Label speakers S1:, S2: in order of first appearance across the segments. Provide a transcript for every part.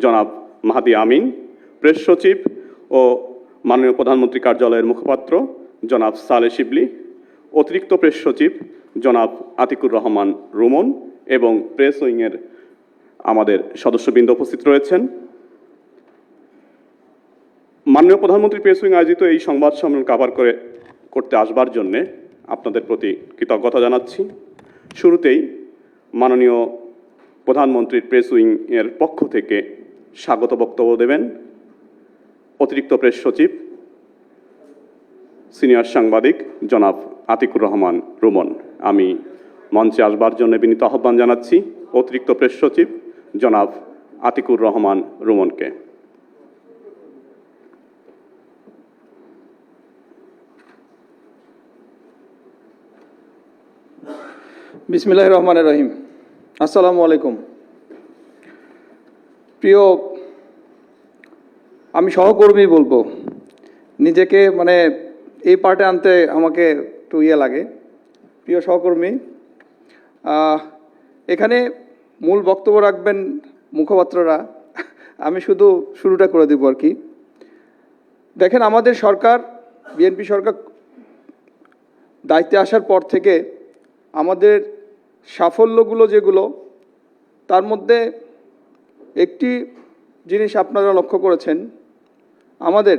S1: জনাব মাহাদি আমিন, প্রেস সচিব ও মাননীয় প্রধানমন্ত্রী কার্যালয়ের মুখপাত্র জনাব সালেহ শিবলি, অতিরিক্ত প্রেস সচিব জনাব আতিকুর রহমান রুমন এবং প্রেস উইংয়ের আমাদের সদস্যবৃন্দ উপস্থিত রয়েছেন। মাননীয় প্রধানমন্ত্রী প্রেস উইং আয়োজিত এই সংবাদ সম্মেলন কভার করতে আসবার জন্যে আপনাদের প্রতি কৃতজ্ঞতা জানাচ্ছি। শুরুতেই মাননীয় প্রধানমন্ত্রীর প্রেস উইং এর পক্ষ থেকে স্বাগত বক্তব্য দেবেন অতিরিক্ত প্রেস সচিব সিনিয়র সাংবাদিক জনাব আতিকুর রহমান রুমন। আমি মঞ্চে আসবার জন্য বিনীত আহ্বান জানাচ্ছি অতিরিক্ত প্রেস সচিব জনাব আতিকুর রহমান রুমনকে।
S2: বিসমিল্লাহির রহমানির রহিম। আসসালামু আলাইকুম। প্রিয়, আমি সহকর্মী বলবো, নিজেকে এই পার্টে আনতে আমাকে একটু লাগে। প্রিয় সহকর্মী, এখানে মূল বক্তব্য রাখবেন মুখপাত্ররা, আমি শুধু শুরুটা করে দেব আর কি। দেখেন, আমাদের সরকার, বিএনপি সরকার দায়িত্বে আসার পর থেকে আমাদের সাফল্যগুলো যেগুলো, তার মধ্যে একটি জিনিস আপনারা লক্ষ্য করেছেন, আমাদের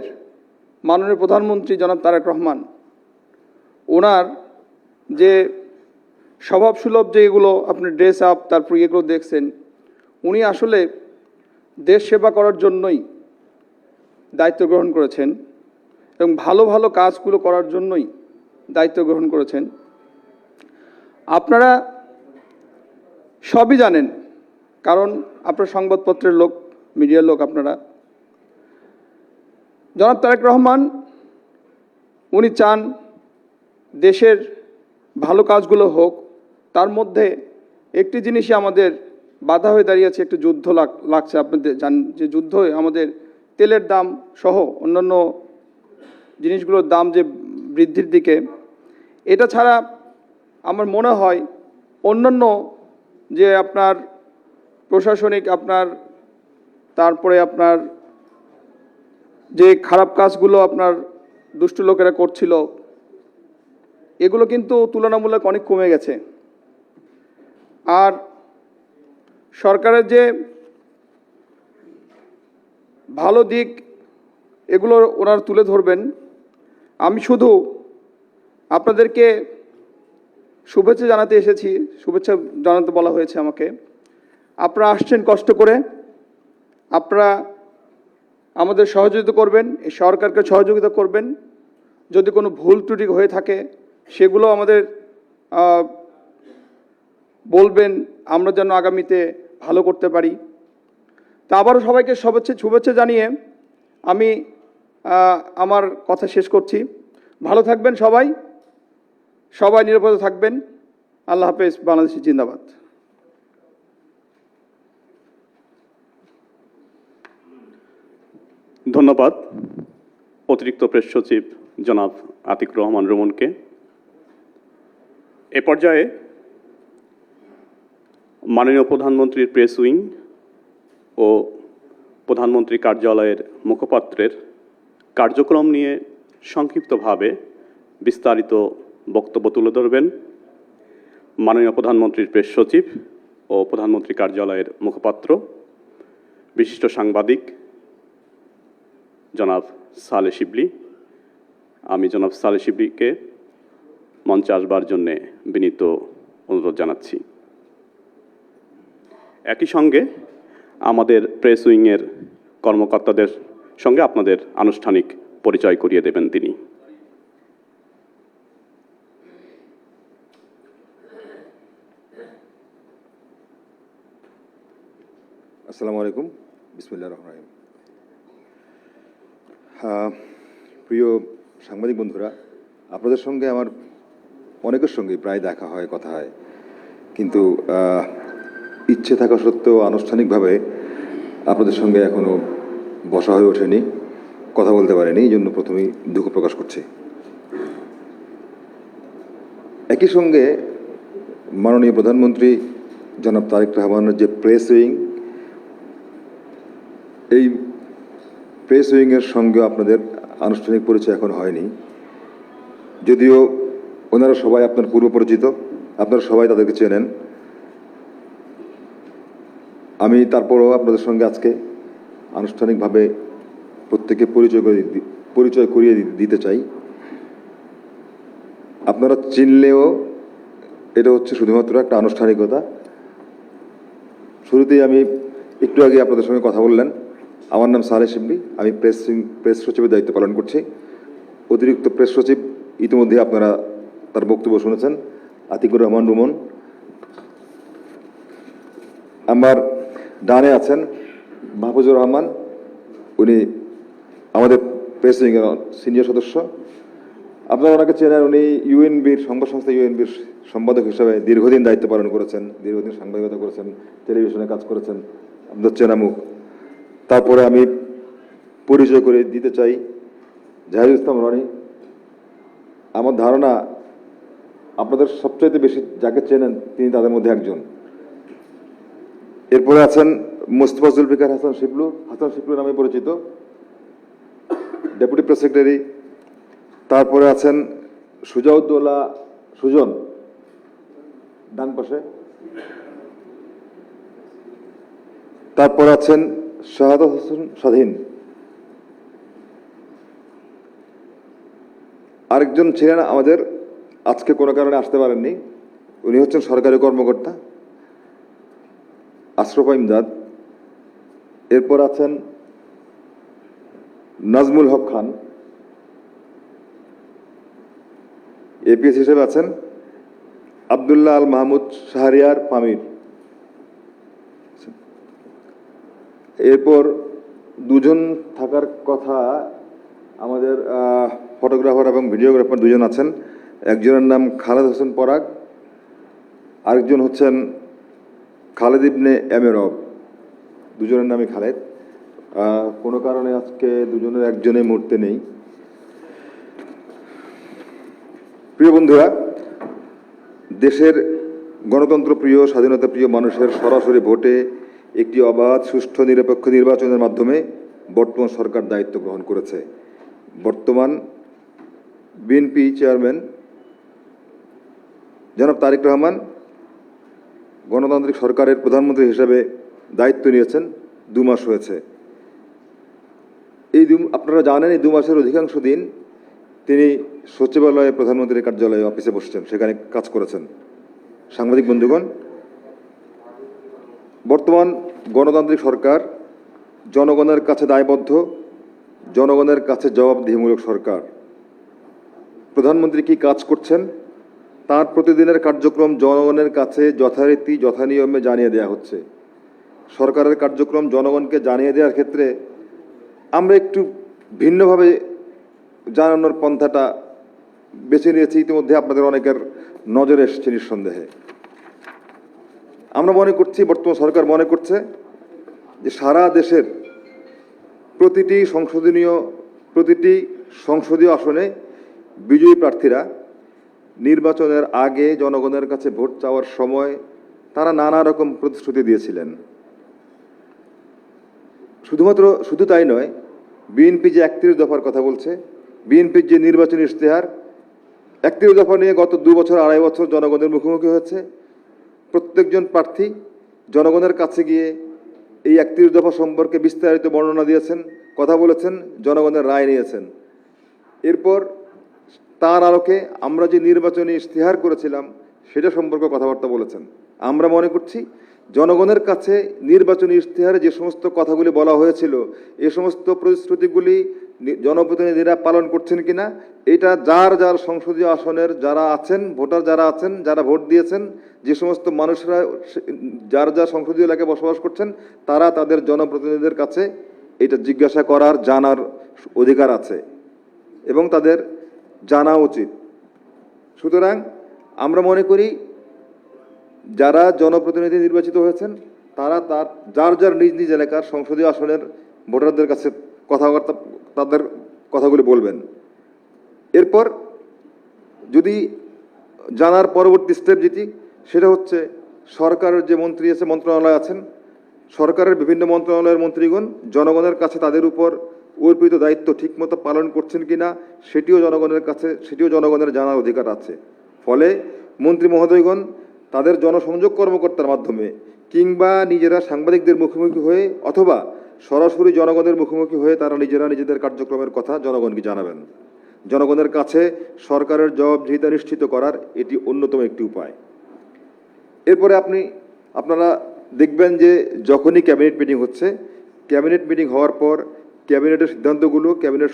S2: মাননীয় প্রধানমন্ত্রী জনাব তারেক রহমান, ওনার যে স্বভাবসুলভ যেগুলো আপনি ড্রেস আপ, তারপর এগুলো দেখছেন, উনি আসলে দেশ সেবা করার জন্যই দায়িত্ব গ্রহণ করেছেন এবং ভালো ভালো কাজগুলো করার জন্যই দায়িত্ব গ্রহণ করেছেন। আপনারা সবই জানেন, কারণ আপনার সংবাদপত্রের লোক, মিডিয়ার লোক আপনারা। জনাব তারেক রহমান উনি চান দেশের ভালো কাজগুলো হোক, তার মধ্যে একটি জিনিসই আমাদের বাধা হয়ে দাঁড়িয়েছে, একটি যুদ্ধ লাগছে। আপনাদের জান যে যুদ্ধ আমাদের তেলের দাম সহ অন্যান্য জিনিসগুলোর দাম যে বৃদ্ধির দিকে, এটা ছাড়া আমার মনে হয় অন্যান্য যে আপনার প্রশাসনিক তারপরে আপনার যে খারাপ কাজগুলো আপনার দুষ্ট লোকেরা করছিল, এগুলো কিন্তু তুলনামূলক অনেক কমে গেছে। আর সরকারের যে ভালো দিক, এগুলো ওনারা তুলে ধরবেন। আমি শুধু আপনাদেরকে শুভেচ্ছা জানাতে এসেছি, শুভেচ্ছা জানাতে বলা হয়েছে আমাকে। আপনারা আসছেন কষ্ট করে, আপনারা আমাদের সহযোগিতা করবেন, এই সরকারকে সহযোগিতা করবেন। যদি কোনো ভুল ত্রুটি হয়ে থাকে সেগুলো আমাদের বলবেন, আমরা যেন আগামীতে ভালো করতে পারি। তা আবারও সবাইকে শুভেচ্ছা জানিয়ে আমি আমার কথা শেষ করছি। ভালো থাকবেন সবাই, সবাই নিরাপদে থাকবেন। আল্লাহ হাফেজ। বাংলাদেশ জিন্দাবাদ।
S1: ধন্যবাদ অতিরিক্ত প্রেস সচিব জনাব আতিকুর রহমান রুমনকে। এ পর্যায়ে মাননীয় প্রধানমন্ত্রীর প্রেস উইং ও প্রধানমন্ত্রী কার্যালয়ের মুখপাত্রের কার্যক্রম নিয়ে সংক্ষিপ্তভাবে বিস্তারিত বক্তব্য তুলে ধরবেন মাননীয় প্রধানমন্ত্রীর প্রেস সচিব ও প্রধানমন্ত্রী কার্যালয়ের মুখপাত্র বিশিষ্ট সাংবাদিক জনাব সালেহ শিবলি। আমি জনাব সালেহ শিবলিকে মঞ্চে আসবার জন্যে বিনীত অনুরোধ জানাচ্ছি। একই সঙ্গে আমাদের প্রেস উইংয়ের কর্মকর্তাদের সঙ্গে আপনাদের আনুষ্ঠানিক পরিচয় করিয়ে দেবেন তিনি।
S3: আসসালামু আলাইকুম। বিসমিল্লাহির রহমানির রহিম। প্রিয় সাংবাদিক বন্ধুরা, আপনাদের সঙ্গে আমার অনেকের সঙ্গে প্রায় দেখা হয়, কথা হয়, কিন্তু ইচ্ছে থাকা সত্ত্বেও আনুষ্ঠানিকভাবে আপনাদের সঙ্গে এখনও বসা হয়ে ওঠেনি, কথা বলতে পারেনি। এই জন্য প্রথমেই দুঃখ প্রকাশ করছি। একই সঙ্গে মাননীয় প্রধানমন্ত্রী জনাব তারেক রহমানের যে প্রেস উইং, এই প্রেস উইংয়ের সঙ্গে আপনাদের আনুষ্ঠানিক পরিচয় এখন হয়নি, যদিও ওনারা সবাই আপনার পূর্ব পরিচিত, আপনারা সবাই তাদেরকে চেনেন। আমি তারপরও আপনাদের সঙ্গে আজকে আনুষ্ঠানিকভাবে প্রত্যেকে পরিচয় করিয়ে দিতে চাই। আপনারা চিনলেও এটা হচ্ছে শুধুমাত্র একটা আনুষ্ঠানিকতা। শুরুতেই আমি একটু আগে আপনাদের সঙ্গে কথা বললেন, আমার নাম সালেহ শিবলি, আমি প্রেস সচিবের দায়িত্ব পালন করছি। অতিরিক্ত প্রেস সচিব ইতিমধ্যে আপনারা তার বক্তব্য শুনেছেন, আতিকুর রহমান রুমন। আমার ডানে আছেন মাহফুজুর রহমান, উনি আমাদের প্রেস উইংয়ের সিনিয়র সদস্য। আপনারা ওনাকে চেনেন, উনি ইউএনবির সংবাদ সংস্থা ইউএনবির সম্পাদক হিসাবে দীর্ঘদিন দায়িত্ব পালন করেছেন, দীর্ঘদিন সাংবাদিকতা করেছেন, টেলিভিশনে কাজ করেছেন, আপনাদের চেনা মুখ। তারপরে আমি পরিচয় করে দিতে চাই জাহিদুল ইসলাম রনি। আমার ধারণা আপনাদের সবচাইতে বেশি যাকে চেনেন তিনি তাদের মধ্যে একজন। এরপরে আছেন মোস্তফা জুলফিকার হাসান শিবলু, হাসান শিবলু নামে পরিচিত, ডেপুটি প্রেস সেক্রেটারি। তারপরে আছেন সুজাউদ্দৌলা সুজন, ডান পাশে। তারপর আছেন শাহাদাত হোসেন স্বাধীন। আরেকজন ছিলেন আমাদের, আজকে কোনো কারণে আসতে পারেননি, উনি হচ্ছেন সরকারি কর্মকর্তা আশরাফ ইমদাদ। এরপর আছেন নাজমুল হক খান, এপিএস হিসেবে আছেন আব্দুল্লাহ আল মাহমুদ শাহরিয়ার পামির। এরপর দুজন থাকার কথা, আমাদের ফটোগ্রাফার এবং ভিডিওগ্রাফার দুজন আছেন। একজনের নাম খালেদ হোসেন পরাগ, আরেকজন হচ্ছেন খালেদ ইবনে এমেরব। দুজনের নামই খালেদ। কোনো কারণে আজকে দুজনের একজনে মুহূর্তে নেই। প্রিয় বন্ধুরা, দেশের গণতন্ত্র প্রিয়, স্বাধীনতা প্রিয় মানুষের সরাসরি ভোটে একটি অবাধ, সুষ্ঠু, নিরপেক্ষ নির্বাচনের মাধ্যমে বর্তমান সরকার দায়িত্ব গ্রহণ করেছে। বর্তমান বিএনপি চেয়ারম্যান জনাব তারেক রহমান গণতান্ত্রিক সরকারের প্রধানমন্ত্রী হিসেবে দায়িত্ব নিয়েছেন 2 মাস হয়েছে। আপনারা জানেন এই 2 মাসের অধিকাংশ দিন তিনি সচিবালয়ে, প্রধানমন্ত্রীর কার্যালয়ে অফিসে বসছেন, সেখানে কাজ করেছেন। সাংবাদিক বন্ধুগণ, বর্তমান গণতান্ত্রিক সরকার জনগণের কাছে দায়বদ্ধ, জনগণের কাছে জবাবদিহিমূলক সরকার। প্রধানমন্ত্রী কি কাজ করছেন তার প্রতিদিনের কার্যক্রম জনগণের কাছে যথারীতি যথানিয়মে জানিয়ে দেওয়া হচ্ছে। সরকারের কার্যক্রম জনগণকে জানিয়ে দেওয়ার ক্ষেত্রে আমরা একটু ভিন্নভাবে জানানোর পন্থাটা বেছে নিয়েছি। ইতিমধ্যে আপনাদের অনেকের নজরে এসেছে নিঃসন্দেহে। আমরা মনে করছি, বর্তমান সরকার মনে করছে যে সারা দেশের প্রতিটি সংসদীয় আসনে বিজয়ী প্রার্থীরা নির্বাচনের আগে জনগণের কাছে ভোট চাওয়ার সময় তারা নানা রকম প্রতিশ্রুতি দিয়েছিলেন। শুধু তাই নয়, বিএনপি যে 31 দফার কথা বলছে, বিএনপির যে নির্বাচনী ইশতেহার 31 দফা নিয়ে গত 2 বছর 2.5 বছর জনগণের মুখোমুখি হয়েছে। প্রত্যেকজন প্রার্থী জনগণের কাছে গিয়ে এই 31 দফা সম্পর্কে বিস্তারিত বর্ণনা দিয়েছেন, কথা বলেছেন, জনগণের রায় নিয়েছেন। এরপর তার আলোকে আমরা যে নির্বাচনী ইশতেহার করেছিলাম সেটা সম্পর্কে কথাবার্তা বলেছেন। আমরা মনে করছি জনগণের কাছে নির্বাচনী ইশতেহারে যে সমস্ত কথাগুলি বলা হয়েছিল, এ সমস্ত প্রতিশ্রুতিগুলি জনপ্রতিনিধিরা পালন করছেন কিনা, এটা যার যার সংসদীয় আসনের যারা আছেন, ভোটার যারা আছেন, যারা ভোট দিয়েছেন, যে সমস্ত মানুষরা যার যার সংসদীয় এলাকায় বসবাস করছেন, তারা তাদের জনপ্রতিনিধিদের কাছে এটা জিজ্ঞাসা করার, জানার অধিকার আছে এবং তাদের জানা উচিত। সুতরাং আমরা মনে করি যারা জনপ্রতিনিধি নির্বাচিত হয়েছেন তারা যার যার নিজ নিজ এলাকার সংসদীয় আসনের ভোটারদের কাছে তাদের কথাগুলি বলবেন। এরপর যদি জানার পরবর্তী স্টেপ যেটি, সেটা হচ্ছে সরকারের যে মন্ত্রণালয় আছেন সরকারের বিভিন্ন মন্ত্রণালয়ের মন্ত্রীগণ জনগণের কাছে তাদের উপর অর্পিত দায়িত্ব ঠিকমতো পালন করছেন কিনা সেটিও জনগণের জানার অধিকার আছে। ফলে মন্ত্রী মহোদয়গণ তাদের জনসংযোগ কর্মকর্তার মাধ্যমে কিংবা নিজেরা সাংবাদিকদের মুখোমুখি হয়ে অথবা সরাসরি জনগণের মুখোমুখি হয়ে তারা নিজেরা নিজেদের কার্যক্রমের কথা জনগণকে জানাবেন। জনগণের কাছে সরকারের জবাবদিহিতা নিশ্চিত করার এটি অন্যতম একটি উপায়। এরপরে আপনারা দেখবেন যে যখনই ক্যাবিনেট মিটিং হচ্ছে, ক্যাবিনেট মিটিং হওয়ার পর ক্যাবিনেটের সিদ্ধান্তগুলো ক্যাবিনেট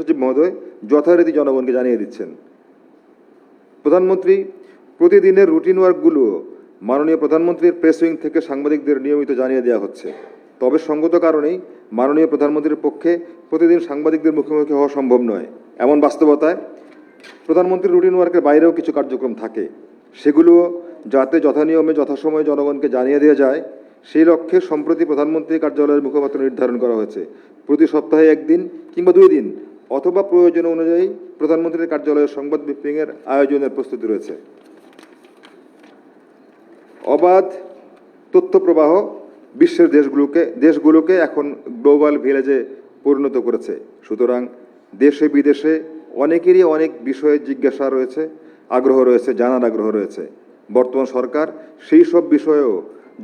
S3: সচিব মহোদয় যথারীতি জনগণকে জানিয়ে দিচ্ছেন। প্রধানমন্ত্রী প্রতিদিনের রুটিন ওয়ার্কগুলো মাননীয় প্রধানমন্ত্রীর প্রেস উইং থেকে সাংবাদিকদের নিয়মিত জানিয়ে দেওয়া হচ্ছে। তবে সঙ্গত কারণেই মাননীয় প্রধানমন্ত্রীর পক্ষে প্রতিদিন সাংবাদিকদের মুখোমুখি হওয়া সম্ভব নয়। এমন বাস্তবতায় প্রধানমন্ত্রীর রুটিন ওয়ার্কের বাইরেও কিছু কার্যক্রম থাকে, সেগুলো যাতে যথানিয়মে যথাসময়ে জনগণকে জানিয়ে দেওয়া যায় সেই লক্ষ্যে সম্প্রতি প্রধানমন্ত্রী কার্যালয়ের মুখপাত্র নির্ধারণ করা হয়েছে। প্রতি সপ্তাহে 1 দিন কিংবা 2 দিন অথবা প্রয়োজন অনুযায়ী প্রধানমন্ত্রীর কার্যালয়ের সংবাদ ব্রিফিংয়ের আয়োজনের প্রস্তুতি রয়েছে। অবাধ তথ্য প্রবাহ বিশ্বের দেশগুলোকে এখন গ্লোবাল ভিলেজে পরিণত করেছে। সুতরাং দেশে বিদেশে অনেকেরই অনেক বিষয়ে জিজ্ঞাসা রয়েছে, আগ্রহ রয়েছে, জানার আগ্রহ রয়েছে। বর্তমান সরকার সেই সব বিষয়েও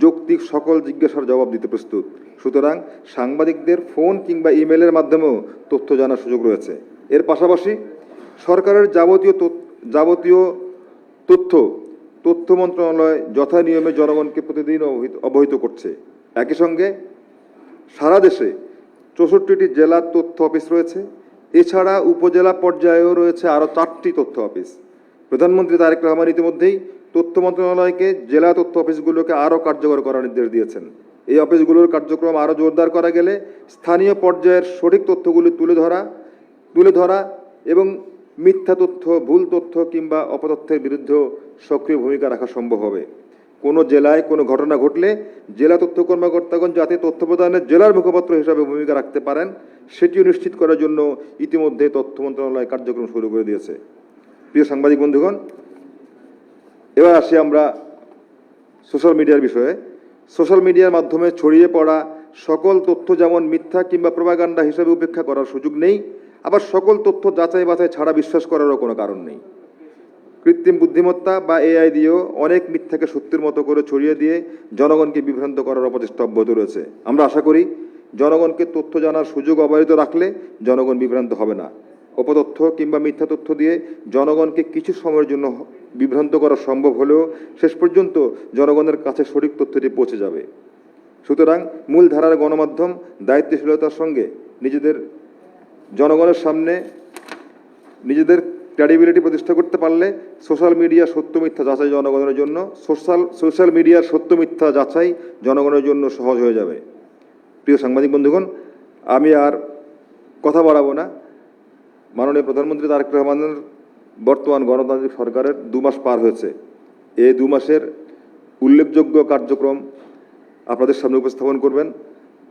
S3: যৌক্তিক সকল জিজ্ঞাসার জবাব দিতে প্রস্তুত। সুতরাং সাংবাদিকদের ফোন কিংবা ইমেলের মাধ্যমেও তথ্য জানার সুযোগ রয়েছে। এর পাশাপাশি সরকারের যাবতীয় তথ্য মন্ত্রণালয় যথানিয়মে জনগণকে প্রতিদিন অবহিত করছে। একই সঙ্গে সারা দেশে 64টি জেলা তথ্য অফিস রয়েছে। এছাড়া উপজেলা পর্যায়েও রয়েছে আরও 4টি তথ্য অফিস। প্রধানমন্ত্রী তারেক রহমান ইতিমধ্যেই তথ্য মন্ত্রণালয়কে জেলা তথ্য অফিসগুলোকে আরও কার্যকর করার নির্দেশ দিয়েছেন। এই অফিসগুলোর কার্যক্রম আরও জোরদার করা গেলে স্থানীয় পর্যায়ের সঠিক তথ্যগুলি তুলে ধরা এবং মিথ্যা তথ্য, ভুল তথ্য কিংবা অপতথ্যের বিরুদ্ধেও সক্রিয় ভূমিকা রাখা সম্ভব হবে। কোনো জেলায় কোনো ঘটনা ঘটলে জেলা তথ্য কর্মকর্তাগণ যাতে তথ্য প্রদানের জেলার মুখপাত্র হিসাবে ভূমিকা রাখতে পারেন সেটিও নিশ্চিত করার জন্য ইতিমধ্যে তথ্য মন্ত্রণালয় কার্যক্রম শুরু করে দিয়েছে। প্রিয় সাংবাদিক বন্ধুগণ, এবার আসি আমরা সোশ্যাল মিডিয়ার বিষয়ে। সোশ্যাল মিডিয়ার মাধ্যমে ছড়িয়ে পড়া সকল তথ্য যেমন মিথ্যা কিংবা প্রোপাগান্ডা হিসেবে উপেক্ষা করার সুযোগ নেই, আবার সকল তথ্য যাচাই বাছাই ছাড়া বিশ্বাস করারও কোনো কারণ নেই। কৃত্রিম বুদ্ধিমত্তা বা এআই দিয়েও অনেক মিথ্যাকে সত্যির মতো করে ছড়িয়ে দিয়ে জনগণকে বিভ্রান্ত করার অপচেষ্টা অব্যাহত রয়েছে। আমরা আশা করি জনগণকে তথ্য জানার সুযোগ অব্যাহত রাখলে জনগণ বিভ্রান্ত হবে না। অপতথ্য কিংবা মিথ্যা তথ্য দিয়ে জনগণকে কিছু সময়ের জন্য বিভ্রান্ত করা সম্ভব হলেও শেষ পর্যন্ত জনগণের কাছে সঠিক তথ্যটি পৌঁছে যাবে। সুতরাং মূল ধারার গণমাধ্যম দায়িত্বশীলতার সঙ্গে জনগণের সামনে নিজেদের ক্রেডিবিলিটি প্রতিষ্ঠা করতে পারলে সোশ্যাল মিডিয়া সত্য মিথ্যা যাচাই জনগণের জন্য সোশ্যাল মিডিয়ার সত্য মিথ্যা যাচাই জনগণের জন্য সহজ হয়ে যাবে। প্রিয় সাংবাদিক বন্ধুগণ, আমি আর কথা বাড়াবো না। মাননীয় প্রধানমন্ত্রী তারেক রহমানের বর্তমান গণতান্ত্রিক সরকারের 2 মাস পার হয়েছে। এই 2 মাসের উল্লেখযোগ্য কার্যক্রম আপনাদের সামনে উপস্থাপন করবেন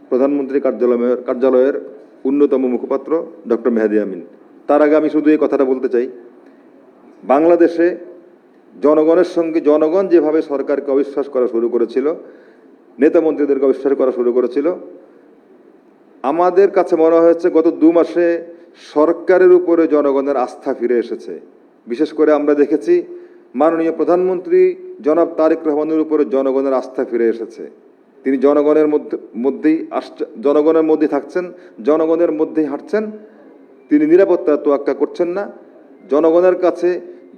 S3: প্রধানমন্ত্রী কার্যালয়ের অন্যতম মুখপাত্র ডক্টর মেহেদী আমিন। তার আগে আমি শুধু এই কথাটা বলতে চাই, বাংলাদেশে জনগণের সঙ্গে জনগণ যেভাবে সরকারকে অবিশ্বাস করা শুরু করেছিল, নেতা মন্ত্রীদেরকে অবিশ্বাস করা শুরু করেছিল, আমাদের কাছে মনে হয়েছে গত 2 মাসে সরকারের উপরে জনগণের আস্থা ফিরে এসেছে। বিশেষ করে আমরা দেখেছি মাননীয় প্রধানমন্ত্রী জনাব তারেক রহমানের উপরে জনগণের আস্থা ফিরে এসেছে। তিনি জনগণের মধ্যেই থাকছেন, জনগণের মধ্যেই হাঁটছেন। তিনি নিরাপত্তার তোয়াক্কা করছেন না। জনগণের কাছে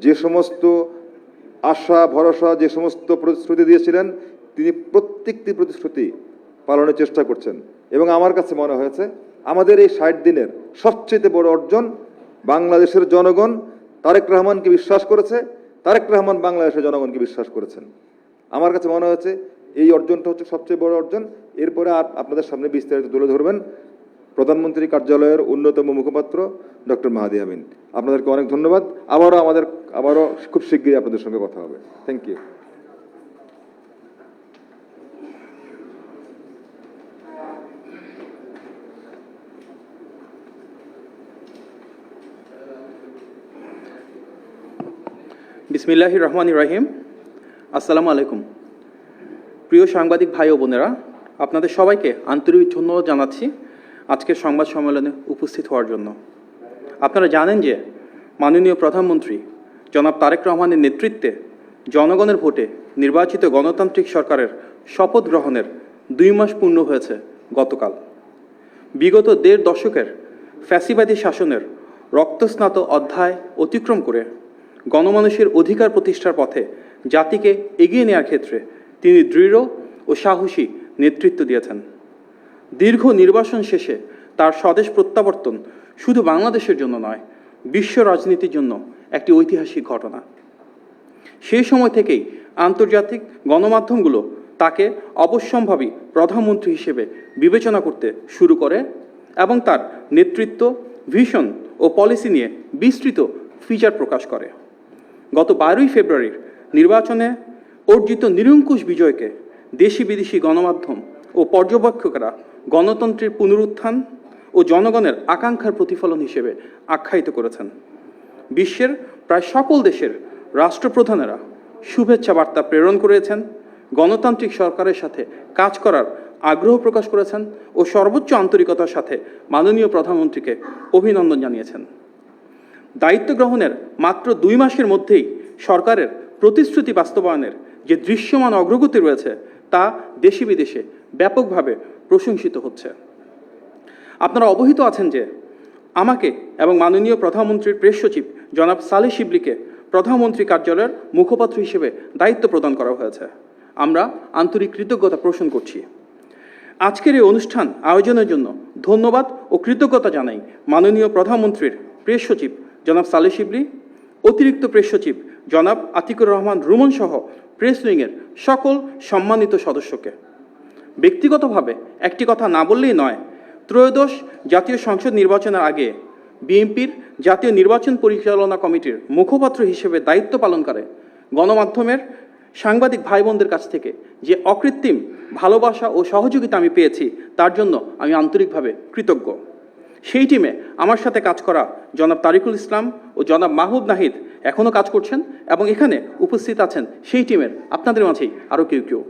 S3: যে সমস্ত আশা ভরসা, যে সমস্ত প্রতিশ্রুতি দিয়েছিলেন, তিনি প্রত্যেকটি প্রতিশ্রুতি পালনের চেষ্টা করছেন। এবং আমার কাছে মনে হয়েছে আমাদের এই 60 দিনের সবচেয়ে বড় অর্জন, বাংলাদেশের জনগণ তারেক রহমানকে বিশ্বাস করেছে, তারেক রহমান বাংলাদেশের জনগণকে বিশ্বাস করেছেন। আমার কাছে মনে হয়েছে এই অর্জনটা হচ্ছে সবচেয়ে বড় অর্জন। এরপরে আপনাদের সামনে বিস্তারিত তুলে ধরবেন প্রধানমন্ত্রী কার্যালয়ের অন্যতম মুখপাত্র ডক্টর মেহেদী আমিন। আপনাদেরকে অনেক ধন্যবাদ। আবারও খুব শীঘ্রই আপনাদের সঙ্গে কথা হবে। Thank you.
S4: বিসমিল্লাহির রহমানির রহিম। আসসালামু আলাইকুম। প্রিয় সাংবাদিক ভাই ও বোনেরা, আপনাদের সবাইকে আন্তরিক ধন্যবাদ জানাচ্ছি আজকের সংবাদ সম্মেলনে উপস্থিত হওয়ার জন্য। আপনারা জানেন যে মাননীয় প্রধানমন্ত্রী জনাব তারেক রহমানের নেতৃত্বে জনগণের ভোটে নির্বাচিত গণতান্ত্রিক সরকারের শপথ গ্রহণের 2 মাস পূর্ণ হয়েছে গতকাল। বিগত 1.5 দশকের ফ্যাসিবাদী শাসনের রক্তস্নাত অধ্যায় অতিক্রম করে গণমানুষের অধিকার প্রতিষ্ঠার পথে জাতিকে এগিয়ে নেওয়ার ক্ষেত্রে তিনি দৃঢ় ও সাহসী নেতৃত্ব দিয়েছেন। দীর্ঘ নির্বাসন শেষে তার স্বদেশ প্রত্যাবর্তন শুধু বাংলাদেশের জন্য নয়, বিশ্ব রাজনীতির জন্য একটি ঐতিহাসিক ঘটনা। সেই সময় থেকেই আন্তর্জাতিক গণমাধ্যমগুলো তাকে অবশ্যম্ভাবী প্রধানমন্ত্রী হিসেবে বিবেচনা করতে শুরু করে এবং তার নেতৃত্ব, ভিশন ও পলিসি নিয়ে বিস্তৃত ফিচার প্রকাশ করে। গত 12ই ফেব্রুয়ারির নির্বাচনে অর্জিত নিরঙ্কুশ বিজয়কে দেশি বিদেশি গণমাধ্যম ও পর্যবেক্ষকরা গণতন্ত্রের পুনরুত্থান ও জনগণের আকাঙ্ক্ষার প্রতিফলন হিসেবে আখ্যায়িত করেছেন। বিশ্বের প্রায় সকল দেশের রাষ্ট্রপ্রধানেরা শুভেচ্ছা বার্তা প্রেরণ করেছেন, গণতান্ত্রিক সরকারের সাথে কাজ করার আগ্রহ প্রকাশ করেছেন ও সর্বোচ্চ আন্তরিকতার সাথে মাননীয় প্রধানমন্ত্রীকে অভিনন্দন জানিয়েছেন। দায়িত্ব গ্রহণের মাত্র 2 মাসের মধ্যেই সরকারের প্রতিশ্রুতি বাস্তবায়নের যে দৃশ্যমান অগ্রগতি রয়েছে তা দেশে বিদেশে ব্যাপকভাবে প্রশংসিত হচ্ছে। আপনারা অবহিত আছেন যে আমাকে এবং মাননীয় প্রধানমন্ত্রীর প্রেস সচিব জনাব সালেহ শিবলিকে প্রধানমন্ত্রী কার্যালয়ের মুখপাত্র হিসেবে দায়িত্ব প্রদান করা হয়েছে। আমরা আন্তরিক কৃতজ্ঞতা পোষণ করছি। আজকের এই অনুষ্ঠান আয়োজনের জন্য ধন্যবাদ ও কৃতজ্ঞতা জানাই মাননীয় প্রধানমন্ত্রীর প্রেস সচিব জনাব সালেহ শিবলি, অতিরিক্ত প্রেস সচিব জনাব আতিকুর রহমান রুমন সহ প্রেস উইংয়ের সকল সম্মানিত সদস্যকে। ব্যক্তিগতভাবে একটি কথা না বললেই নয়, ত্রয়োদশ জাতীয় সংসদ নির্বাচনের আগে বিএনপির জাতীয় নির্বাচন পরিচালনা কমিটির মুখপাত্র হিসেবে দায়িত্ব পালন করে গণমাধ্যমের সাংবাদিক ভাই বোনদের কাছ থেকে যে অকৃত্রিম ভালোবাসা ও সহযোগিতা আমি পেয়েছি তার জন্য আমি আন্তরিকভাবে কৃতজ্ঞ। সেই টিমে আমার সাথে কাজ করা জনাব তারিকুল ইসলাম ও জনাব মাহবুব নাহিদ এখনও কাজ করছেন এবং এখানে উপস্থিত আছেন সেই টিমের আপনাদের মাঝেই আরও কেউ কেউ।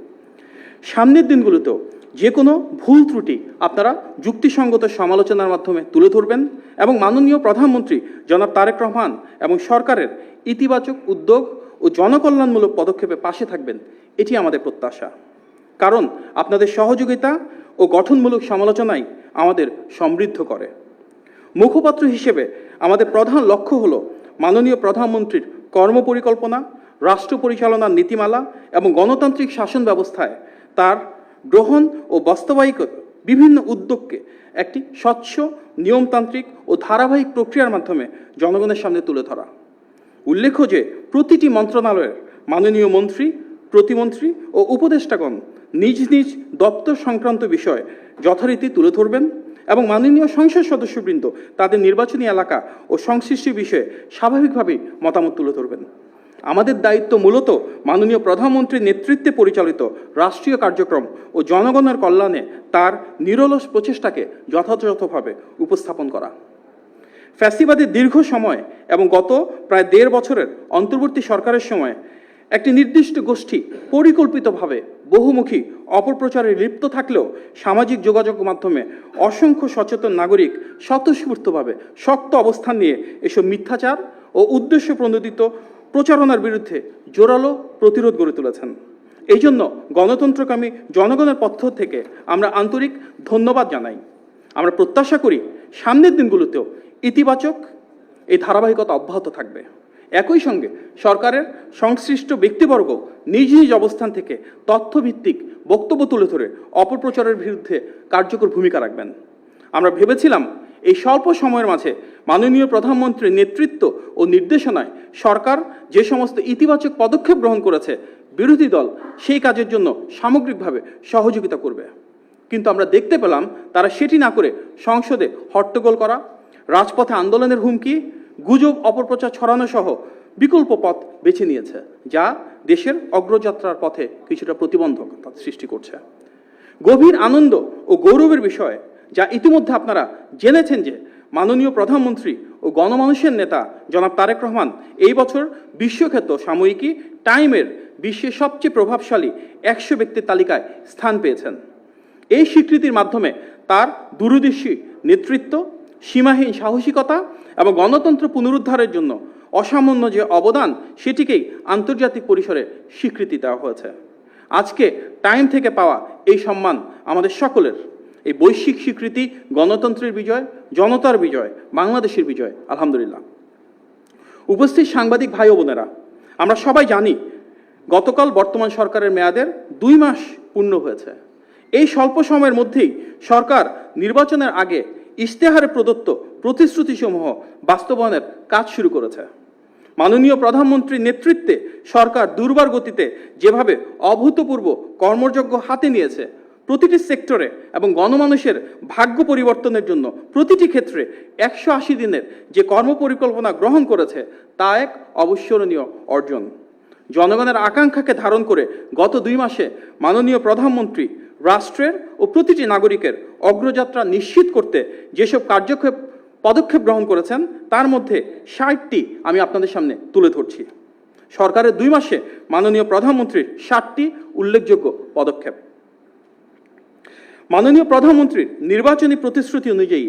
S4: সামনের দিনগুলোতেও যে কোনো ভুল ত্রুটি আপনারা যুক্তিসঙ্গত সমালোচনার মাধ্যমে তুলে ধরবেন এবং মাননীয় প্রধানমন্ত্রী জনাব তারেক রহমান এবং সরকারের ইতিবাচক উদ্যোগ ও জনকল্যাণমূলক পদক্ষেপে পাশে থাকবেন, এটি আমাদের প্রত্যাশা। কারণ আপনাদের সহযোগিতা ও গঠনমূলক সমালোচনাই আমাদের সমৃদ্ধ করে। মুখপাত্র হিসেবে আমাদের প্রধান লক্ষ্য হলো মাননীয় প্রধানমন্ত্রীর কর্মপরিকল্পনা, রাষ্ট্র পরিচালনার নীতিমালা এবং গণতান্ত্রিক শাসন ব্যবস্থায় তার গ্রহণ ও বাস্তবায়িত বিভিন্ন উদ্যোগকে একটি স্বচ্ছ, নিয়মতান্ত্রিক ও ধারাবাহিক প্রক্রিয়ার মাধ্যমে জনগণের সামনে তুলে ধরা। উল্লেখ্য যে প্রতিটি মন্ত্রণালয়ের মাননীয় মন্ত্রী, প্রতিমন্ত্রী ও উপদেষ্টাগণ নিজ নিজ দপ্তর সংক্রান্ত বিষয় যথারীতি তুলে ধরবেন এবং মাননীয় সংসদ সদস্যবৃন্দ তাদের নির্বাচনী এলাকা ও সংশ্লিষ্ট বিষয়ে স্বাভাবিকভাবেই মতামত তুলে ধরবেন। আমাদের দায়িত্ব মূলত মাননীয় প্রধানমন্ত্রীর নেতৃত্বে পরিচালিত রাষ্ট্রীয় কার্যক্রম ও জনগণের কল্যাণে তার নিরলস প্রচেষ্টাকে যথাযথভাবে উপস্থাপন করা। ফ্যাসিবাদের দীর্ঘ সময় এবং গত প্রায় 1.5 বছরের অন্তর্বর্তী সরকারের সময় একটি নির্দিষ্ট গোষ্ঠী পরিকল্পিতভাবে বহুমুখী অপপ্রচারে লিপ্ত থাকলেও সামাজিক যোগাযোগ মাধ্যমে অসংখ্য সচেতন নাগরিক স্বতঃস্ফূর্তভাবে শক্ত অবস্থান নিয়ে এসব মিথ্যাচার ও উদ্দেশ্য প্রণোদিত প্রচারণার বিরুদ্ধে জোরালো প্রতিরোধ গড়ে তুলেছেন। এই জন্য গণতন্ত্রকামী জনগণের পক্ষ থেকে আমরা আন্তরিক ধন্যবাদ জানাই। আমরা প্রত্যাশা করি সামনের দিনগুলোতেও ইতিবাচক এই ধারাবাহিকতা অব্যাহত থাকবে। একই সঙ্গে সরকারের সংশ্লিষ্ট ব্যক্তিবর্গ নিজ নিজ অবস্থান থেকে তথ্যভিত্তিক বক্তব্য তুলে ধরে অপপ্রচারের বিরুদ্ধে কার্যকর ভূমিকা রাখবেন। আমরা ভেবেছিলাম এই স্বল্প সময়ের মাঝে মাননীয় প্রধানমন্ত্রীর নেতৃত্ব ও নির্দেশনায় সরকার যে সমস্ত ইতিবাচক পদক্ষেপ গ্রহণ করেছে, বিরোধী দল সেই কাজের জন্য সামগ্রিকভাবে সহযোগিতা করবে। কিন্তু আমরা দেখতে পেলাম তারা সেটি না করে সংসদে হট্টগোল করা, রাজপথে আন্দোলনের হুমকি, গুজব, অপপ্রচার ছড়ানো সহ বিকল্প পথ বেছে নিয়েছে, যা দেশের অগ্রযাত্রার পথে কিছুটা প্রতিবন্ধকতা সৃষ্টি করছে। গভীর আনন্দ ও গৌরবের বিষয় যা ইতিমধ্যে আপনারা জেনেছেন যে মাননীয় প্রধানমন্ত্রী ও গণমানুষের নেতা জনাব তারেক রহমান এই বছর বিশ্বখ্যাত সাময়িকী টাইমের বিশ্বের সবচেয়ে প্রভাবশালী 100 ব্যক্তির তালিকায় স্থান পেয়েছেন। এই স্বীকৃতির মাধ্যমে তার দূরদর্শী নেতৃত্ব, সীমাহীন সাহসিকতা এবং গণতন্ত্র পুনরুদ্ধারের জন্য অসামান্য যে অবদান, সেটিকেই আন্তর্জাতিক পরিসরে স্বীকৃতি দেওয়া হয়েছে। আজকে টাইম থেকে পাওয়া এই সম্মান আমাদের সকলের। এই বৈশ্বিক স্বীকৃতি গণতন্ত্রের বিজয়, জনতার বিজয়, বাংলাদেশের বিজয়। আলহামদুলিল্লাহ। উপস্থিত সাংবাদিক ভাই ও বোনেরা, আমরা সবাই জানি গতকাল বর্তমান সরকারের মেয়াদের 2 মাস পূর্ণ হয়েছে। এই স্বল্প সময়ের মধ্যেই সরকার নির্বাচনের আগে ইশতেহারে প্রদত্ত প্রতিশ্রুতিসমূহ বাস্তবায়নের কাজ শুরু করেছে। মাননীয় প্রধানমন্ত্রীর নেতৃত্বে সরকার দুর্বার গতিতে যেভাবে অভূতপূর্ব কর্মযজ্ঞ হাতে নিয়েছে, প্রতিটি সেক্টরে এবং গণমানুষের ভাগ্য পরিবর্তনের জন্য প্রতিটি ক্ষেত্রে 180 দিনের যে কর্মপরিকল্পনা গ্রহণ করেছে, তা এক অবিস্মরণীয় অর্জন। জনগণের আকাঙ্ক্ষাকে ধারণ করে গত 2 মাসে মাননীয় প্রধানমন্ত্রী রাষ্ট্রের ও প্রতিটি নাগরিকের অগ্রযাত্রা নিশ্চিত করতে যেসব পদক্ষেপ গ্রহণ করেছেন, তার মধ্যে 60টি আমি আপনাদের সামনে তুলে ধরছি। সরকারের 2 মাসে মাননীয় প্রধানমন্ত্রীর 60টি উল্লেখযোগ্য পদক্ষেপ। মাননীয় প্রধানমন্ত্রীর নির্বাচনী প্রতিশ্রুতি অনুযায়ী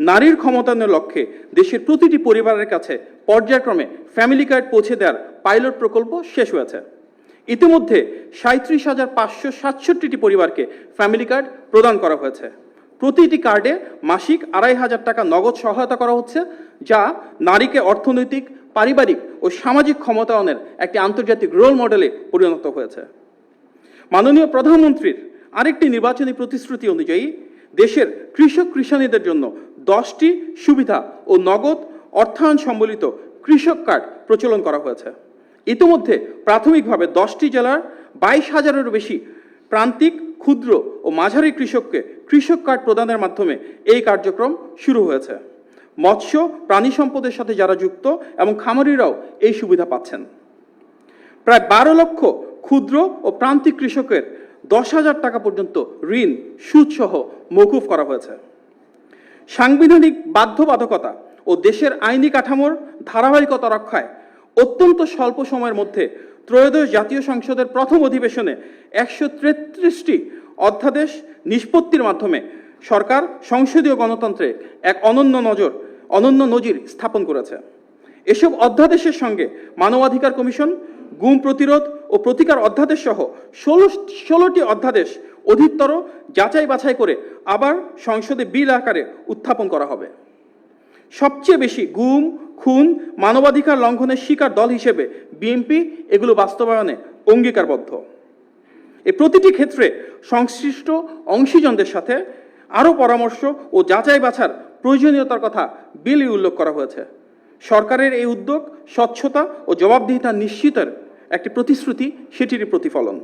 S4: নারীর ক্ষমতায়নের লক্ষ্যে দেশের প্রতিটি পরিবারের কাছে পর্যায়ক্রমে ফ্যামিলি কার্ড পৌঁছে দেওয়ার পাইলট প্রকল্প শেষ হয়েছে। ইতিমধ্যে 37,567টি পরিবারকে ফ্যামিলি কার্ড প্রদান করা হয়েছে। প্রতিটি কার্ডে মাসিক 2,500 টাকা নগদ সহায়তা করা হচ্ছে, যা নারীকে অর্থনৈতিক, পারিবারিক ও সামাজিক ক্ষমতায়নের একটি আন্তর্জাতিক রোল মডেলে পরিণত হয়েছে। মাননীয় প্রধানমন্ত্রীর আরেকটি নির্বাচনী প্রতিশ্রুতি অনুযায়ী দেশের কৃষানীদের জন্য 10টি সুবিধা ও নগদ অর্থায়ন সম্বলিত কৃষক কার্ড প্রচলন করা হয়েছে। ইতিমধ্যে প্রাথমিকভাবে 10টি জেলার 22,000-এরও বেশি প্রান্তিক, ক্ষুদ্র ও মাঝারি কৃষককে কৃষক কার্ড প্রদানের মাধ্যমে এই কার্যক্রম শুরু হয়েছে। মৎস্য, প্রাণী সম্পদের সাথে যারা যুক্ত এবং খামারিরাও এই সুবিধা পাচ্ছেন। প্রায় 12 লক্ষ ক্ষুদ্র ও প্রান্তিক কৃষকের 10,000 টাকা পর্যন্ত ঋণ সুদসহ মওকুফ করা হয়েছে। সাংবিধানিক বাধ্যবাধকতা ও দেশের আইনি কাঠামোর ধারাবাহিকতা রক্ষায় অত্যন্ত স্বল্প সময়ের মধ্যে ত্রয়োদশ জাতীয় সংসদের প্রথম অধিবেশনে 133টি অধ্যাদেশ নিষ্পত্তির মাধ্যমে সরকার সংসদীয় গণতন্ত্রে এক অনন্য নজির স্থাপন করেছে। এসব অধ্যাদেশের সঙ্গে মানবাধিকার কমিশন, গুম প্রতিরোধ ও প্রতিকার অধ্যাদেশ সহ 16টি অধ্যাদেশ অধিকতর যাচাই বাছাই করে আবার সংসদে বিল আকারে উত্থাপন করা হবে। সবচেয়ে বেশি গুম, খুন, মানবাধিকার লঙ্ঘনের শিকার দল হিসেবে বিএনপি এগুলো বাস্তবায়নে অঙ্গীকারবদ্ধ। এই প্রতিটি ক্ষেত্রে সংশ্লিষ্ট অংশীজনদের সাথে আরও পরামর্শ ও যাচাই বাছার প্রয়োজনীয়তার কথা বিলে উল্লেখ করা হয়েছে। সরকারের এই উদ্যোগ স্বচ্ছতা ও জবাবদিহিতা নিশ্চিতের একটি প্রতিশ্রুতি, সেটিরই প্রতিফলন।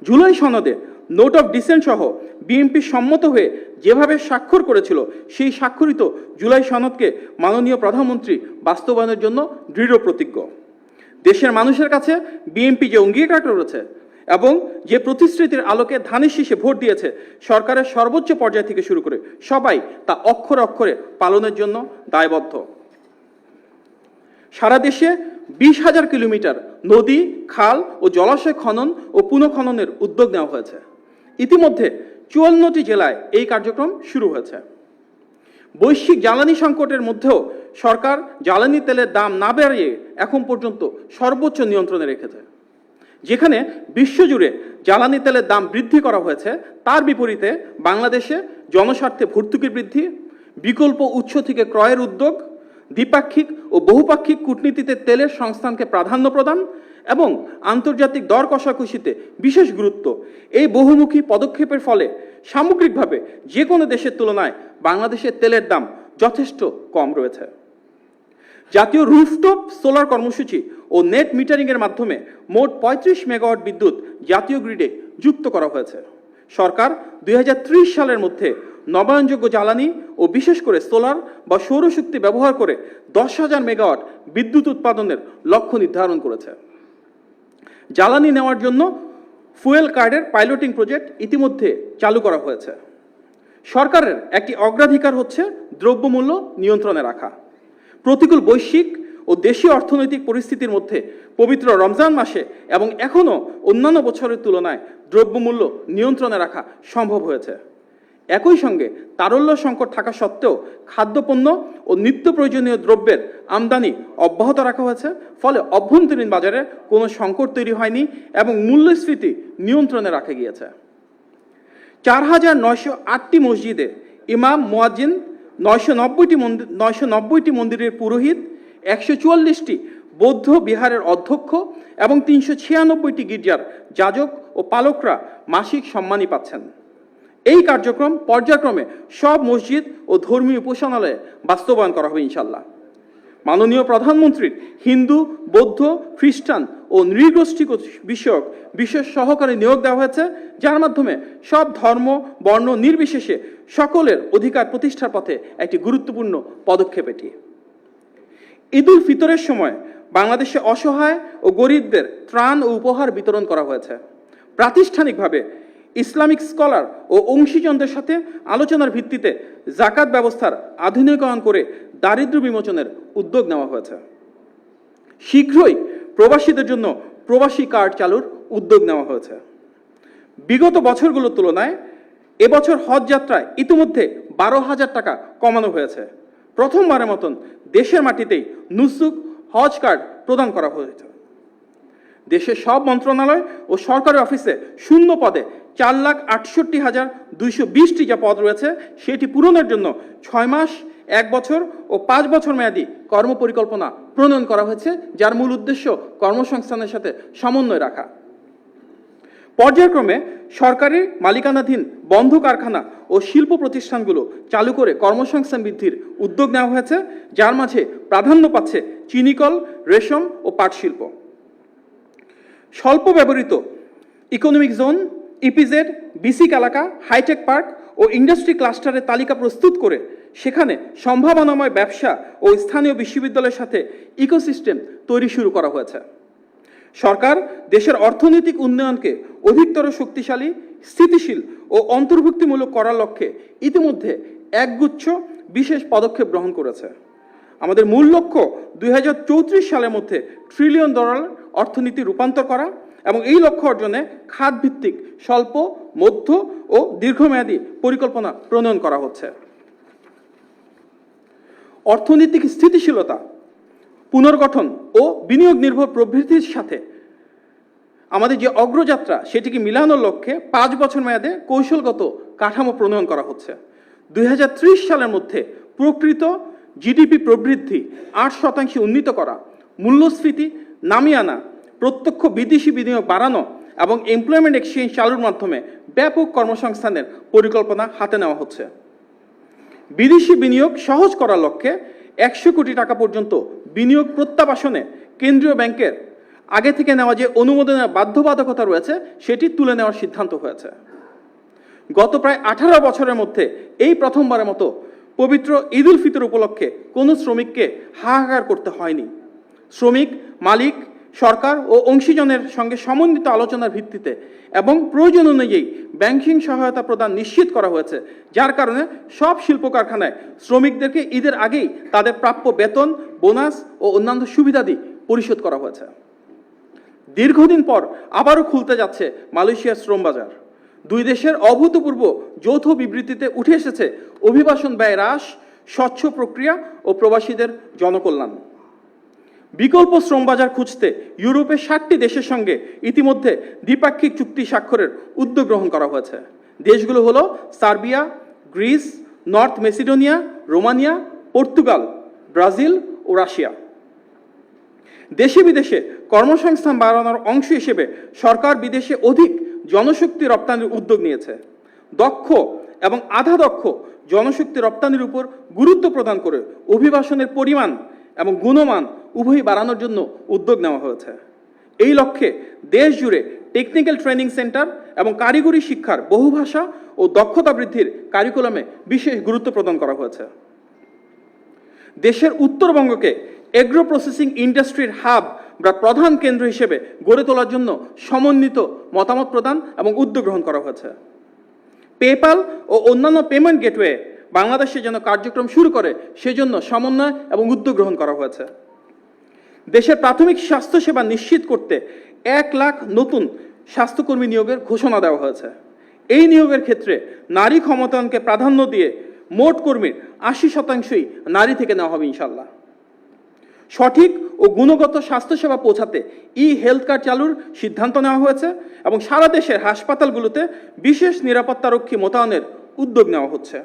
S4: জুলাই সনদে নোট অফ ডিসেন্ট সহ বিএনপি সম্মত হয়ে যেভাবে স্বাক্ষর করেছিল, সেই স্বাক্ষরিত জুলাই সনদকে মাননীয় প্রধানমন্ত্রী বাস্তবায়নের জন্য দৃঢ় প্রতিজ্ঞ। দেশের মানুষের কাছে বিএনপি যে অঙ্গীকার করেছে এবং যে প্রতিশ্রুতির আলোকে ধানের শীষে ভোট দিয়েছে, সরকারের সর্বোচ্চ পর্যায় থেকে শুরু করে সবাই তা অক্ষরে অক্ষরে পালনের জন্য দায়বদ্ধ। সারা দেশে 20,000 কিলোমিটার নদী, খাল ও জলাশয় খনন ও পুনঃখননের উদ্যোগ নেওয়া হয়েছে। ইতিমধ্যে 54টি জেলায় এই কার্যক্রম শুরু হয়েছে। বৈশ্বিক জ্বালানি সংকটের মধ্যেও সরকার জ্বালানি তেলের দাম না বাড়িয়ে এখন পর্যন্ত সর্বোচ্চ নিয়ন্ত্রণে রেখেছে। যেখানে বিশ্বজুড়ে জ্বালানি তেলের দাম বৃদ্ধি করা হয়েছে, তার বিপরীতে বাংলাদেশে জনস্বার্থে ভর্তুকি বৃদ্ধি, বিকল্প উৎস থেকে ক্রয়ের উদ্যোগ, দ্বিপাক্ষিক ও বহুপাক্ষিক কূটনীতিতে তেলের সংস্থানকে প্রাধান্য প্রদান এবং আন্তর্জাতিক দর কষাকষিতে বিশেষ গুরুত্ব, এই বহুমুখী পদক্ষেপের ফলে সামগ্রিকভাবে যে কোনো দেশের তুলনায় বাংলাদেশের তেলের দাম যথেষ্ট কম রয়েছে। জাতীয় রুফটপ সোলার কর্মসূচি ও নেট মিটারিংয়ের মাধ্যমে মোট 35 মেগাওয়াট বিদ্যুৎ জাতীয় গ্রিডে যুক্ত করা হয়েছে। সরকার 2030 সালের মধ্যে নবায়নযোগ্য জ্বালানি ও বিশেষ করে সোলার বা সৌরশক্তি ব্যবহার করে 10,000 মেগাওয়াট বিদ্যুৎ উৎপাদনের লক্ষ্য নির্ধারণ করেছে। জ্বালানি নেওয়ার জন্য ফুয়েল কার্ডের পাইলটিং প্রজেক্ট ইতিমধ্যে চালু করা হয়েছে। সরকারের একটি অগ্রাধিকার হচ্ছে দ্রব্যমূল্য নিয়ন্ত্রণে রাখা। প্রতিকূল বৈশ্বিক ও দেশীয় অর্থনৈতিক পরিস্থিতির মধ্যে পবিত্র রমজান মাসে এবং এখনও অন্যান্য বছরের তুলনায় দ্রব্যমূল্য নিয়ন্ত্রণে রাখা সম্ভব হয়েছে। একই সঙ্গে তারল্য সংকট থাকা সত্ত্বেও খাদ্যপণ্য ও নিত্য প্রয়োজনীয় দ্রব্যের আমদানি অব্যাহত রাখা হয়েছে, ফলে অভ্যন্তরীণ বাজারে কোনো সংকট তৈরি হয়নি এবং মূল্যস্ফীতি নিয়ন্ত্রণে রাখা গিয়েছে। 4,908টি মসজিদে ইমাম, মুয়াজ্জিন, 990টি মন্দিরের পুরোহিত, 144টি বৌদ্ধ বিহারের অধ্যক্ষ এবং 396টি গির্জার যাজক ও পালকরা মাসিক সম্মানী পাচ্ছেন। এই কার্যক্রম পর্যায়ক্রমে সব মসজিদ ও ধর্মীয় উপাসনালয়ে বাস্তবায়ন করা হবে ইনশাল্লাহ। মাননীয় প্রধানমন্ত্রীর হিন্দু, বৌদ্ধ, খ্রিস্টান ও নৃগোষ্ঠী বিষয়ক বিশেষ সহকারী নিয়োগ দেওয়া হয়েছে, যার মাধ্যমে সব ধর্ম, বর্ণ নির্বিশেষে সকলের অধিকার প্রতিষ্ঠার পথে একটি গুরুত্বপূর্ণ পদক্ষেপ এটি। ঈদ উল ফিতরের সময় বাংলাদেশে অসহায় ও গরিবদের ত্রাণ ও উপহার বিতরণ করা হয়েছে। প্রাতিষ্ঠানিকভাবে ইসলামিক স্কলার ও অংশীজনদের সাথে আলোচনার ভিত্তিতে জাকাত ব্যবস্থার আধুনিকায়ন করে দারিদ্র্য বিমোচনের উদ্যোগ নেওয়া হয়েছে। শীঘ্রই প্রবাসীদের জন্য প্রবাসী কার্ড চালুর উদ্যোগ নেওয়া হয়েছে। বিগত বছরগুলোর তুলনায় এবছর হজ যাত্রায় ইতিমধ্যে 12,000 টাকা কমানো হয়েছে। প্রথমবারের মতন দেশের মাটিতেই নুসুক হজ কার্ড প্রদান করা হয়েছে। দেশের সব মন্ত্রণালয় ও সরকারি অফিসে শূন্য পদে 4,68,220টি যে পদ রয়েছে সেটি পূরণের জন্য 6 মাস, 1 বছর ও 5 বছর মেয়াদী কর্মপরিকল্পনা প্রণয়ন করা হয়েছে, যার মূল উদ্দেশ্য কর্মসংস্থানের সাথে সমন্বয় রাখা। পর্যায়ক্রমে সরকারি মালিকানাধীন বন্ধ কারখানা ও শিল্প প্রতিষ্ঠানগুলো চালু করে কর্মসংস্থান বৃদ্ধির উদ্যোগ নেওয়া হয়েছে, যার মাঝে প্রাধান্য পাচ্ছে চিনিকল, রেশম ও পাট শিল্প। স্বল্প ব্যবহৃত ইকোনমিক জোন, ইপিজেড, বিসিক এলাকা, হাইটেক পার্ক ও ইন্ডাস্ট্রি ক্লাস্টারের তালিকা প্রস্তুত করে সেখানে সম্ভাবনাময় ব্যবসা ও স্থানীয় বিশ্ববিদ্যালয়ের সাথে ইকোসিস্টেম তৈরি শুরু করা হয়েছে। সরকার দেশের অর্থনৈতিক উন্নয়নকে অধিকতর শক্তিশালী, স্থিতিশীল ও অন্তর্ভুক্তিমূলক করার লক্ষ্যে ইতিমধ্যে একগুচ্ছ বিশেষ পদক্ষেপ গ্রহণ করেছে। আমাদের মূল লক্ষ্য 2034 সালের মধ্যে $1 ট্রিলিয়ন অর্থনীতি রূপান্তর করা এবং এই লক্ষ্য অর্জনে খাতভিত্তিক স্বল্প, মধ্য ও দীর্ঘমেয়াদী পরিকল্পনা প্রণয়ন করা হচ্ছে। অর্থনৈতিক স্থিতিশীলতা, পুনর্গঠন ও বিনিয়োগ নির্ভর প্রবৃদ্ধির সাথে আমাদের যে অগ্রযাত্রা সেটিকে মিলানোর লক্ষ্যে 5 বছর মেয়াদে কৌশলগত কাঠামো প্রণয়ন করা হচ্ছে। 2030 সালের মধ্যে প্রকৃত জিডিপি প্রবৃদ্ধি 8% উন্নীত করা, মূল্যস্ফীতি নামিয়ে আনা, প্রত্যক্ষ বিদেশি বিনিয়োগ বাড়ানো এবং এমপ্লয়মেন্ট এক্সচেঞ্জ চালুর মাধ্যমে ব্যাপক কর্মসংস্থানের পরিকল্পনা হাতে নেওয়া হচ্ছে। বিদেশি বিনিয়োগ সহজ করার লক্ষ্যে 100 কোটি টাকা পর্যন্ত বিনিয়োগ প্রত্যাবাসনে কেন্দ্রীয় ব্যাংকের আগে থেকে নেওয়া যে অনুমোদনের বাধ্যবাধকতা রয়েছে সেটি তুলে নেওয়ার সিদ্ধান্ত হয়েছে। গত প্রায় 18 বছরের মধ্যে এই প্রথমবারের মতো পবিত্র ঈদ উল ফিতর উপলক্ষে কোনো শ্রমিককে হাহাকার করতে হয়নি। শ্রমিক, মালিক, সরকার ও অংশীজনের সঙ্গে সমন্বিত আলোচনার ভিত্তিতে এবং প্রয়োজন অনুযায়ী ব্যাংকিং সহায়তা প্রদান নিশ্চিত করা হয়েছে, যার কারণে সব শিল্প কারখানায় শ্রমিকদেরকে ঈদের আগেই তাদের প্রাপ্য বেতন, বোনাস ও অন্যান্য সুবিধাদি পরিশোধ করা হয়েছে। দীর্ঘদিন পর আবারও খুলতে যাচ্ছে মালয়েশিয়ার শ্রম বাজার। দুই দেশের অভূতপূর্ব যৌথ বিবৃতিতে উঠে এসেছে অভিবাসন ব্যয় হ্রাস, স্বচ্ছ প্রক্রিয়া ও প্রবাসীদের জনকল্যাণ। বিকল্প শ্রম বাজার খুঁজতে ইউরোপের 60টি দেশের সঙ্গে ইতিমধ্যে দ্বিপাক্ষিক চুক্তি স্বাক্ষরের উদ্যোগ গ্রহণ করা হয়েছে। দেশগুলো হলো Serbia, Greece, North Macedonia, Romania, Portugal, Brazil ও রাশিয়া। দেশে বিদেশে কর্মসংস্থান বাড়ানোর অংশ হিসেবে সরকার বিদেশে অধিক জনশক্তি রপ্তানির উদ্যোগ নিয়েছে। দক্ষ এবং আধা দক্ষ জনশক্তি রপ্তানির উপর গুরুত্ব প্রদান করে অভিবাসনের পরিমাণ এবং গুণমান উভয়ই বাড়ানোর জন্য উদ্যোগ নেওয়া হয়েছে। এই লক্ষ্যে দেশ জুড়ে টেকনিক্যাল ট্রেনিং সেন্টার এবং কারিগরি শিক্ষার বহুভাষা ও দক্ষতা বৃদ্ধির কারিকুলামে বিশেষ গুরুত্ব প্রদান করা হয়েছে। দেশের উত্তরবঙ্গকে এগ্রো প্রসেসিং ইন্ডাস্ট্রির হাব বা প্রধান কেন্দ্র হিসেবে গড়ে তোলার জন্য সমন্বিত মতামত প্রদান এবং উদ্যোগ গ্রহণ করা হয়েছে। পেপ্যাল ও অন্যান্য পেমেন্ট গেটওয়ে বাংলাদেশে যেন কার্যক্রম শুরু করে সেজন্য সমন্বয় এবং উদ্যোগ গ্রহণ করা হয়েছে। দেশের প্রাথমিক স্বাস্থ্যসেবা নিশ্চিত করতে 1 লাখ নতুন স্বাস্থ্যকর্মী নিয়োগের ঘোষণা দেওয়া হয়েছে। এই নিয়োগের ক্ষেত্রে নারী ক্ষমতায়নকে প্রাধান্য দিয়ে মোট কর্মীর 80% নারী থেকে নেওয়া হবে ইনশাল্লাহ। সঠিক ও গুণগত স্বাস্থ্যসেবা পৌঁছাতে হেলথ কার্ড চালুর সিদ্ধান্ত নেওয়া হয়েছে এবং সারা দেশের হাসপাতালগুলোতে বিশেষ নিরাপত্তারক্ষী মোতায়েনের উদ্যোগ নেওয়া হচ্ছে।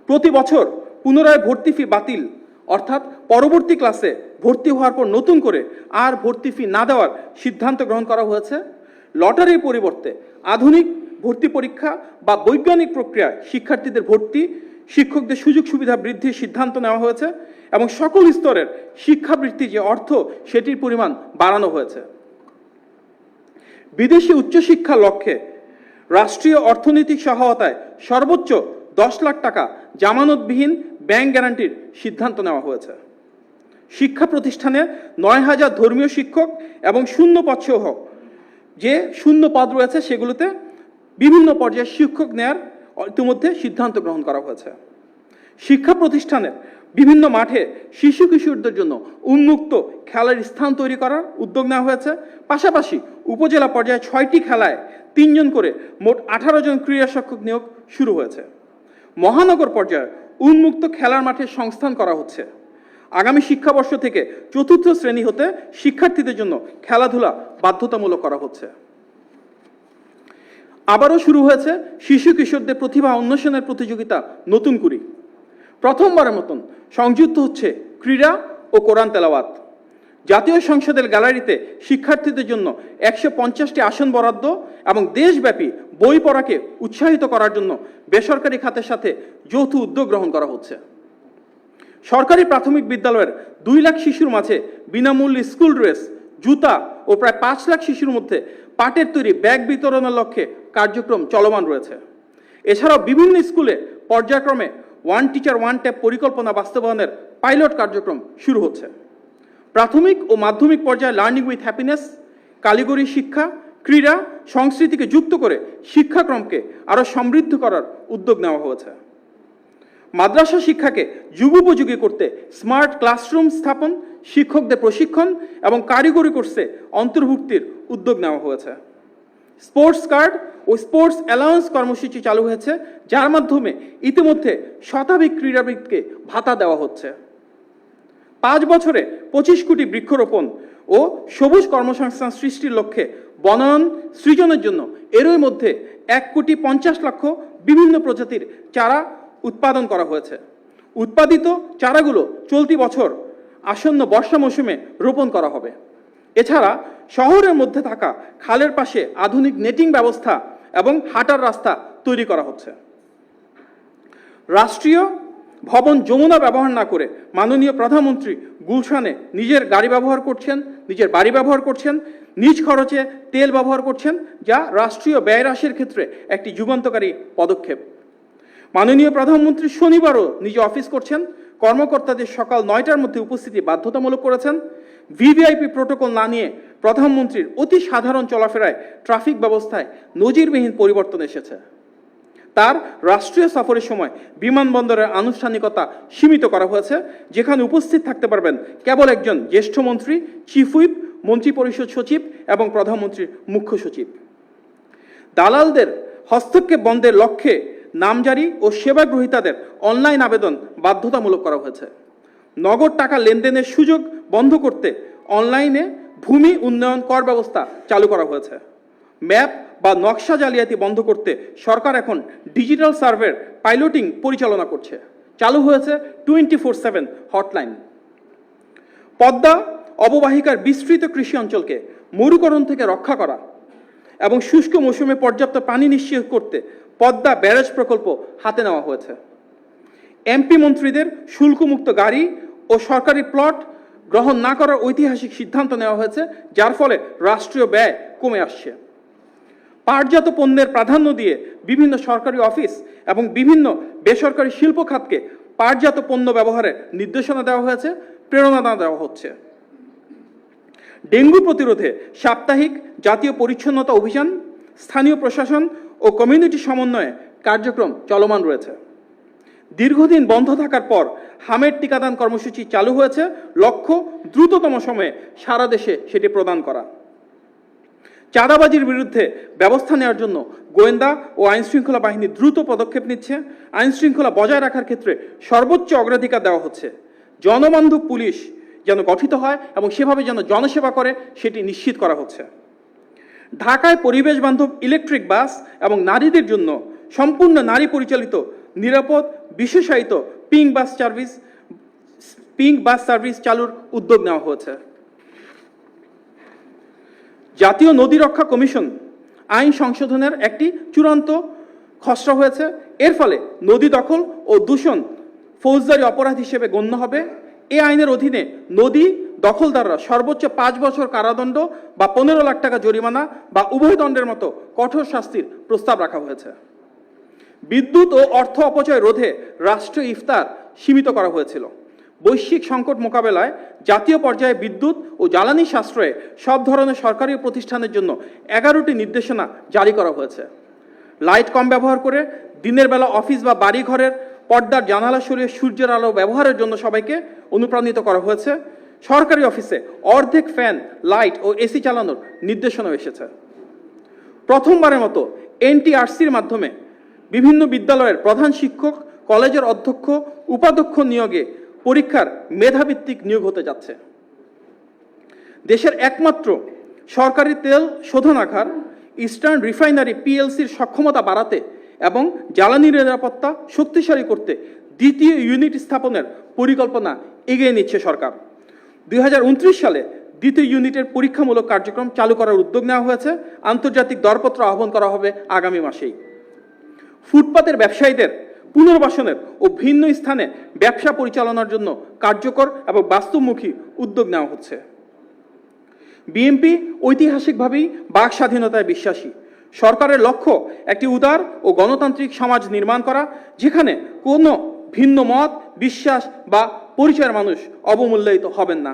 S4: প্রতি বছর পুনরায় ভর্তি ফি বাতিল, অর্থাৎ পরবর্তী ক্লাসে ভর্তি হওয়ার পর নতুন করে আর ভর্তি ফি না দেওয়ার সিদ্ধান্ত গ্রহণ করা হয়েছে। লটারির পরিবর্তে আধুনিক ভর্তি পরীক্ষা বা বৈজ্ঞানিক প্রক্রিয়ায় শিক্ষার্থীদের ভর্তি, শিক্ষকদের সুযোগ সুবিধা বৃদ্ধির সিদ্ধান্ত নেওয়া হয়েছে এবং সকল স্তরের শিক্ষাবৃত্তির যে অর্থ সেটির পরিমাণ বাড়ানো হয়েছে। বিদেশি উচ্চশিক্ষার লক্ষ্যে রাষ্ট্রীয় অর্থনৈতিক সহায়তায় সর্বোচ্চ 10 লাখ টাকা জামানতবিহীন ব্যাংক গ্যারান্টির সিদ্ধান্ত নেওয়া হয়েছে। শিক্ষা প্রতিষ্ঠানে 9,000 ধর্মীয় শিক্ষক এবং শূন্য পদসহ যে শূন্য পদ রয়েছে সেগুলোতে বিভিন্ন পর্যায়ে শিক্ষক নেয়ার ইতিমধ্যে সিদ্ধান্ত গ্রহণ করা হয়েছে। শিক্ষা প্রতিষ্ঠানের বিভিন্ন মাঠে শিশু কিশোরদের জন্য উন্মুক্ত খেলার স্থান তৈরি করার উদ্যোগ নেওয়া হয়েছে। পাশাপাশি উপজেলা পর্যায়ে 6টি খেলায় 3 জন করে মোট 18 জন ক্রীড়া শিক্ষক নিয়োগ শুরু হয়েছে। মহানগর পর্যায়ে উন্মুক্ত খেলার মাঠে সংস্থান করা হচ্ছে। আগামী শিক্ষাবর্ষ থেকে 4র্থ শ্রেণী হতে শিক্ষার্থীদের জন্য খেলাধুলা বাধ্যতামূলক করা হচ্ছে। আবারও শুরু হয়েছে শিশু কিশোরদের প্রতিভা উন্নয়নের প্রতিযোগিতা নতুন কুড়ি। প্রথমবারের মতন সংযুক্ত হচ্ছে ক্রীড়া ও কোরআন তেলাওয়াত। জাতীয় সংসদের গ্যালারিতে শিক্ষার্থীদের জন্য 150টি আসন বরাদ্দ এবং দেশব্যাপী বই পড়াকে উৎসাহিত করার জন্য বেসরকারি খাতের সাথে যৌথ উদ্যোগ গ্রহণ করা হচ্ছে। সরকারি প্রাথমিক বিদ্যালয়ের 2 লাখ শিশুর মাঝে বিনামূল্যে স্কুল ড্রেস, জুতা ও প্রায় 5 লাখ শিশুর মধ্যে পাটের তৈরি ব্যাগ বিতরণের লক্ষ্যে কার্যক্রম চলমান রয়েছে। এছাড়াও বিভিন্ন স্কুলে পর্যায়ক্রমে 1 টিচার 1 ট্যাব পরিকল্পনা বাস্তবায়নের পাইলট কার্যক্রম শুরু হচ্ছে। প্রাথমিক ও মাধ্যমিক পর্যায়ে লার্নিং উইথ হ্যাপিনেস, কারিগরি শিক্ষা, ক্রীড়া, সংস্কৃতিকে যুক্ত করে শিক্ষাক্রমকে আরও সমৃদ্ধ করার উদ্যোগ নেওয়া হয়েছে। মাদ্রাসা শিক্ষাকে যুগোপযোগী করতে স্মার্ট ক্লাসরুম স্থাপন, শিক্ষকদের প্রশিক্ষণ এবং কারিগরি কোর্সে অন্তর্ভুক্তির উদ্যোগ নেওয়া হয়েছে। স্পোর্টস কার্ড ও স্পোর্টস অ্যালাউন্স কর্মসূচি চালু হয়েছে, যার মাধ্যমে ইতিমধ্যে শতাধিক ক্রীড়াবিদকে ভাতা দেওয়া হচ্ছে। 5 বছরে 25 কোটি বৃক্ষরোপণ ও সবুজ কর্মসংস্থান সৃষ্টির লক্ষ্যে বনায়ন সৃজনের জন্য এরই মধ্যে 1,50,00,000 বিভিন্ন প্রজাতির চারা উৎপাদন করা হয়েছে। উৎপাদিত চারাগুলো চলতি বছর আসন্ন বর্ষা মৌসুমে রোপণ করা হবে। এছাড়া শহরের মধ্যে থাকা খালের পাশে আধুনিক নেটিং ব্যবস্থা এবং হাঁটার রাস্তা তৈরি করা হচ্ছে। রাষ্ট্রীয় ভবন যমুনা ব্যবহার না করে মাননীয় প্রধানমন্ত্রী গুলশানে নিজের বাড়ি ব্যবহার করছেন, নিজ খরচে তেল ব্যবহার করছেন, যা রাষ্ট্রীয় ব্যয় হ্রাসের ক্ষেত্রে একটি যুগান্তকারী পদক্ষেপ। মাননীয় প্রধানমন্ত্রী শনিবারও নিজে অফিস করছেন, কর্মকর্তাদের সকাল 9টার মধ্যে উপস্থিতি বাধ্যতামূলক করেছেন। ভিভিআইপি প্রোটোকল না নিয়ে প্রধানমন্ত্রীর অতি সাধারণ চলাফেরায় ট্রাফিক ব্যবস্থায় নজিরবিহীন পরিবর্তন এসেছে। তার রাষ্ট্রীয় সফরের সময় বিমানবন্দরের আনুষ্ঠানিকতা সীমিত করা হয়েছে, যেখানে উপস্থিত থাকতে পারবেন কেবল একজন জ্যেষ্ঠ মন্ত্রী, চিফ হুইপ, মন্ত্রিপরিষদ সচিব এবং প্রধানমন্ত্রীর মুখ্য সচিব। দালালদের হস্তক্ষেপ বন্ধের লক্ষ্যে নামজারি ও সেবা গ্রহীতাদের অনলাইন আবেদন বাধ্যতামূলক করা হয়েছে। নগদ টাকা লেনদেনের সুযোগ বন্ধ করতে অনলাইনে ভূমি উন্নয়ন কর ব্যবস্থা চালু করা হয়েছে। ম্যাপ বা নকশা জালিয়াতি বন্ধ করতে সরকার এখন ডিজিটাল সার্ভের পাইলটিং পরিচালনা করছে। চালু হয়েছে 24/7 হটলাইন। পদ্মা অববাহিকার বিস্তৃত কৃষি অঞ্চলকে মরুকরণ থেকে রক্ষা করা এবং শুষ্ক মৌসুমে পর্যাপ্ত পানি নিশ্চিত করতে পদ্মা ব্যারেজ প্রকল্প হাতে নেওয়া হয়েছে। এমপি মন্ত্রীদের শুল্কমুক্ত গাড়ি ও সরকারি প্লট গ্রহণ না করার ঐতিহাসিক সিদ্ধান্ত নেওয়া হয়েছে, যার ফলে রাষ্ট্রীয় ব্যয় কমে আসছে। পাটজাত পণ্যের প্রাধান্য দিয়ে বিভিন্ন সরকারি অফিস এবং বিভিন্ন বেসরকারি শিল্প খাতকে পাটজাত পণ্য ব্যবহারের নির্দেশনা দেওয়া হয়েছে, প্রেরণা দেওয়া হচ্ছে। ডেঙ্গু প্রতিরোধে সাপ্তাহিক জাতীয় পরিচ্ছন্নতা অভিযান, স্থানীয় প্রশাসন ও কমিউনিটি সমন্বয়ে কার্যক্রম চলমান রয়েছে। দীর্ঘদিন বন্ধ থাকার পর হামের টিকাদান কর্মসূচি চালু হয়েছে, লক্ষ্য দ্রুততম সময়ে সারা দেশে সেটি প্রদান করা। চাঁদাবাজির বিরুদ্ধে ব্যবস্থা নেওয়ার জন্য গোয়েন্দা ও আইনশৃঙ্খলা বাহিনী দ্রুত পদক্ষেপ নিচ্ছে। আইনশৃঙ্খলা বজায় রাখার ক্ষেত্রে সর্বোচ্চ অগ্রাধিকার দেওয়া হচ্ছে। জনবান্ধব পুলিশ যেন গঠিত হয় এবং সেভাবে যেন জনসেবা করে সেটি নিশ্চিত করা হচ্ছে। ঢাকায় পরিবেশ বান্ধব ইলেকট্রিক বাস এবং নারীদের জন্য সম্পূর্ণ নারী পরিচালিত নিরাপদ বিশেষায়িত পিঙ্ক বাস সার্ভিস চালুর উদ্যোগ নেওয়া হয়েছে। জাতীয় নদী রক্ষা কমিশন আইন সংশোধনের একটি চূড়ান্ত খসড়া হয়েছে। এর ফলে নদী দখল ও দূষণ ফৌজদারি অপরাধ হিসেবে গণ্য হবে। এই আইনের অধীনে নদী দখলদাররা সর্বোচ্চ 5 বছর কারাদণ্ড বা 15 লাখ টাকা জরিমানা বা উভয় দণ্ডের মতো কঠোর শাস্তির প্রস্তাব রাখা হয়েছে। বিদ্যুৎ ও অর্থ অপচয় রোধে রাষ্ট্রীয় ইফতার সীমিত করা হয়েছিল। বৈশ্বিক সংকট মোকাবেলায় জাতীয় পর্যায়ে বিদ্যুৎ ও জ্বালানি সাশ্রয়ে সব ধরনের সরকারি প্রতিষ্ঠানের জন্য 11টি নির্দেশনা জারি করা হয়েছে। লাইট কম ব্যবহার করে দিনের বেলা অফিস বা বাড়ি ঘরের পর্দার জানালা সরিয়ে সূর্যের আলো ব্যবহারের জন্য সবাইকে অনুপ্রাণিত করা হয়েছে। সরকারি অফিসে অর্ধেক ফ্যান, লাইট ও এসি চালানোর নির্দেশনা এসেছে। প্রথমবারের মতো এনটিআরসির মাধ্যমে বিভিন্ন বিদ্যালয়ের প্রধান শিক্ষক, কলেজের অধ্যক্ষ, উপাধ্যক্ষ নিয়োগে পরীক্ষার মেধাভিত্তিক নিয়োগ হতে যাচ্ছে। দেশের একমাত্র সরকারি তেল শোধনাগার ইস্টার্ন রিফাইনারি পিএলসির সক্ষমতা বাড়াতে এবং জ্বালানি নিরাপত্তা শক্তিশালী করতে দ্বিতীয় ইউনিট স্থাপনের পরিকল্পনা এগিয়ে নিচ্ছে সরকার। 2029 সালে দ্বিতীয় ইউনিটের পরীক্ষামূলক কার্যক্রম চালু করার উদ্যোগ নেওয়া হয়েছে। আন্তর্জাতিক দরপত্র আহ্বান করা হবে আগামী মাসেই। ফুটপাতের ব্যবসায়ীদের পুনর্বাসনের ও ভিন্ন স্থানে ব্যবসা পরিচালনার জন্য কার্যকর এবং বাস্তবমুখী উদ্যোগ নেওয়া হচ্ছে। বিএনপি ঐতিহাসিকভাবেই বাক স্বাধীনতায় বিশ্বাসী। সরকারের লক্ষ্য একটি উদার ও গণতান্ত্রিক সমাজ নির্মাণ করা, যেখানে কোনো ভিন্ন মত, বিশ্বাস বা পরিচয়ের মানুষ অবমূল্যায়িত হবেন না।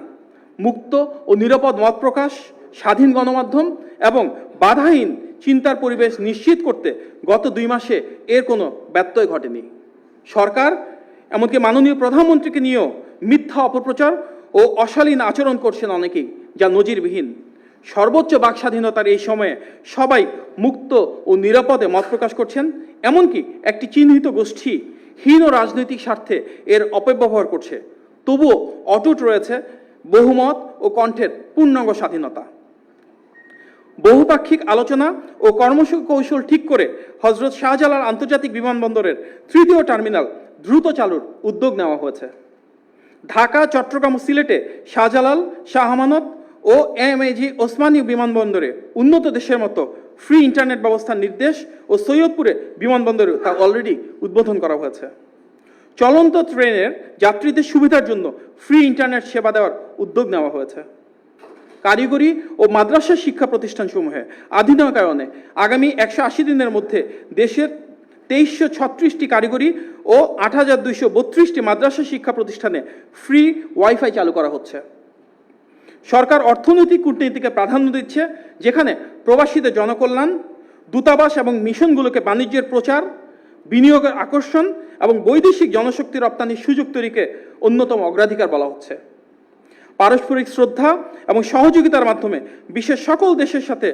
S4: মুক্ত ও নিরাপদ মত প্রকাশ, স্বাধীন গণমাধ্যম এবং বাধাহীন চিন্তার পরিবেশ নিশ্চিত করতে গত 2 মাসে এর কোনো ব্যত্যয় ঘটেনি। সরকার এমনকি মাননীয় প্রধানমন্ত্রীকে নিয়েও মিথ্যা অপপ্রচার ও অশালীন আচরণ করছেন অনেকেই, যা নজিরবিহীন। সর্বোচ্চ বাক স্বাধীনতার এই সময়ে সবাই মুক্ত ও নিরাপদে মত প্রকাশ করছেন। এমনকি একটি চিহ্নিত গোষ্ঠী হীন রাজনৈতিক স্বার্থে এর অপব্যবহার করছে। তবুও অটুট রয়েছে বহুমত ও কণ্ঠের পূর্ণাঙ্গ স্বাধীনতা। বহুপাক্ষিক আলোচনা ও কর্মকৌশল ঠিক করে হজরত শাহজালাল আন্তর্জাতিক বিমানবন্দরের 3য় টার্মিনাল দ্রুত চালুর উদ্যোগ নেওয়া হয়েছে। ঢাকা, চট্টগ্রাম ও সিলেটে শাহজালাল, শাহ আমানত ও এমএজি ওসমানী বিমানবন্দরে উন্নত দেশের মতো ফ্রি ইন্টারনেট ব্যবস্থার নির্দেশ ও সৈয়দপুরে বিমানবন্দরে তা অলরেডি উদ্বোধন করা হয়েছে। চলন্ত ট্রেনের যাত্রীদের সুবিধার জন্য ফ্রি ইন্টারনেট সেবা দেওয়ার উদ্যোগ নেওয়া হয়েছে। কারিগরি ও মাদ্রাসা শিক্ষা প্রতিষ্ঠানসমূহে আধুনিকায়নে আগামী 180 দিনের মধ্যে দেশের 2336টি কারিগরি ও 8232টি মাদ্রাসা শিক্ষা প্রতিষ্ঠানে ফ্রি ওয়াইফাই চালু করা হচ্ছে। সরকার অর্থনৈতিক কূটনীতিকে প্রাধান্য দিচ্ছে, যেখানে প্রবাসীদের জনকল্যাণ, দূতাবাস এবং মিশনগুলোকে বাণিজ্যের প্রচার, বিনিয়োগের আকর্ষণ এবং বৈদেশিক জনশক্তি রপ্তানির সুযোগ তৈরিকে অন্যতম অগ্রাধিকার বলা হচ্ছে। পারস্পরিক শ্রদ্ধা এবং সহযোগিতার মাধ্যমে বিশ্বের সকল দেশের সাথে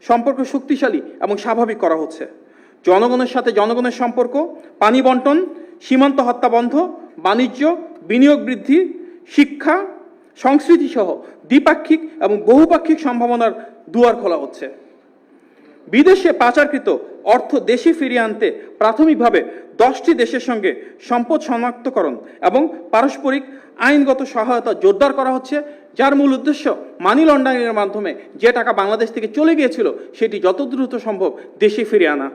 S4: সম্পর্ক শক্তিশালী এবং স্বাভাবিক করা হচ্ছে। জনগণের সাথে জনগণের সম্পর্ক, পানি বন্টন, সীমান্ত হত্যা বন্ধ, বাণিজ্য, বিনিয়োগ বৃদ্ধি, শিক্ষা, সংস্কৃতি সহ দ্বিপাক্ষিক এবং বহুপাক্ষিক সম্ভাবনার দুয়ার খোলা হচ্ছে। বিদেশে পাচারকৃত অর্থ দেশে ফিরিয়ে আনতে প্রাথমিকভাবে 10টি দেশের সঙ্গে সম্পদ শনাক্তকরণ এবং পারস্পরিক আইনগত সহায়তা জোরদার করা হচ্ছে, যার মূল উদ্দেশ্য মানি লন্ডারিংয়ের মাধ্যমে যে টাকা বাংলাদেশ থেকে চলে গিয়েছিল সেটি যত দ্রুত সম্ভব দেশে ফিরিয়ে আনা।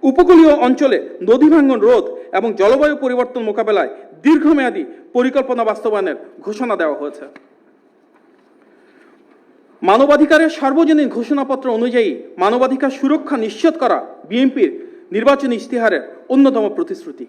S4: উপকূলীয় অঞ্চলে নদী ভাঙ্গন রোধ এবং জলবায়ু পরিবর্তন মোকাবেলায় দীর্ঘমেয়াদী পরিকল্পনা বাস্তবায়নের ঘোষণা দেওয়া হয়েছে। মানবাধিকারের সার্বজনীন ঘোষণাপত্র অনুযায়ী মানবাধিকার সুরক্ষা নিশ্চিত করা বিএনপির নির্বাচনী ইশতেহারের অন্যতম প্রতিশ্রুতি।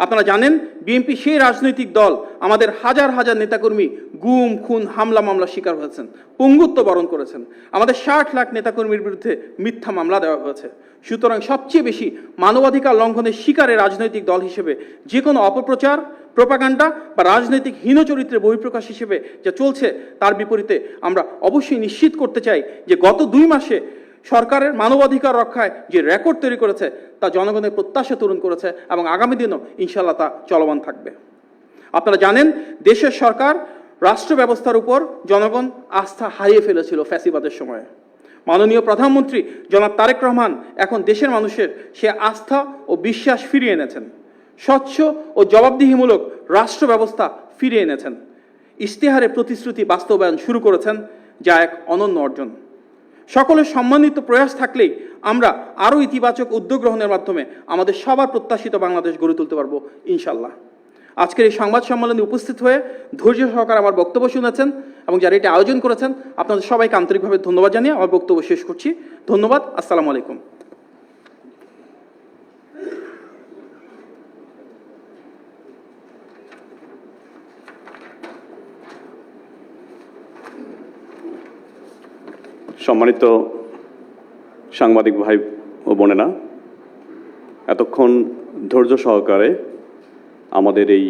S4: আপনারা জানেন বিএনপি সেই রাজনৈতিক দল আমাদের হাজার হাজার নেতাকর্মী গুম খুন হামলা মামলা শিকার হয়েছেন, পঙ্গুত্ব বরণ করেছেন। আমাদের 60 লাখ নেতাকর্মীর বিরুদ্ধে মিথ্যা মামলা দেওয়া হয়েছে। সুতরাং সবচেয়ে বেশি মানবাধিকার লঙ্ঘনের শিকারের রাজনৈতিক দল হিসেবে যে কোনো অপপ্রচার, প্রোপাগান্ডা বা রাজনৈতিক হীনচরিত্রের বহিঃপ্রকাশ হিসেবে যা চলছে তার বিপরীতে আমরা অবশ্যই নিশ্চিত করতে চাই যে গত 2 মাসে সরকারের মানবাধিকার রক্ষায় যে রেকর্ড তৈরি করেছে তা জনগণের প্রত্যাশা তরুণ করেছে এবং আগামী দিনও ইনশাল্লাহ তা চলমান থাকবে। আপনারা জানেন দেশের সরকার রাষ্ট্র ব্যবস্থার উপর জনগণ আস্থা হারিয়ে ফেলেছিল ফ্যাসিবাদের সময়ে। মাননীয় প্রধানমন্ত্রী জনাব তারেক রহমান এখন দেশের মানুষের সে আস্থা ও বিশ্বাস ফিরিয়ে এনেছেন। স্বচ্ছ ও জবাবদিহিমূলক রাষ্ট্র ব্যবস্থা ফিরিয়ে এনেছেন। ইশতেহারের প্রতিশ্রুতি বাস্তবায়ন শুরু করেছেন, যা এক অনন্য অর্জন। সকলের সম্মানিত প্রয়াস থাকলেই আমরা আরও ইতিবাচক উদ্যোগ গ্রহণের মাধ্যমে আমাদের সবার প্রত্যাশিত বাংলাদেশ গড়ে তুলতে পারবো ইনশাল্লাহ। আজকের এই সংবাদ সম্মেলনে উপস্থিত হয়ে ধৈর্য সহকারে আমার বক্তব্য শুনেছেন এবং যারা এটা আয়োজন করেছেন আপনাদের সবাইকে আন্তরিকভাবে ধন্যবাদ জানিয়ে আমার বক্তব্য শেষ করছি। ধন্যবাদ। আসসালামু আলাইকুম।
S1: সম্মানিত সাংবাদিক ভাই ও বোনেরা, এতক্ষণ ধৈর্য সহকারে আমাদের এই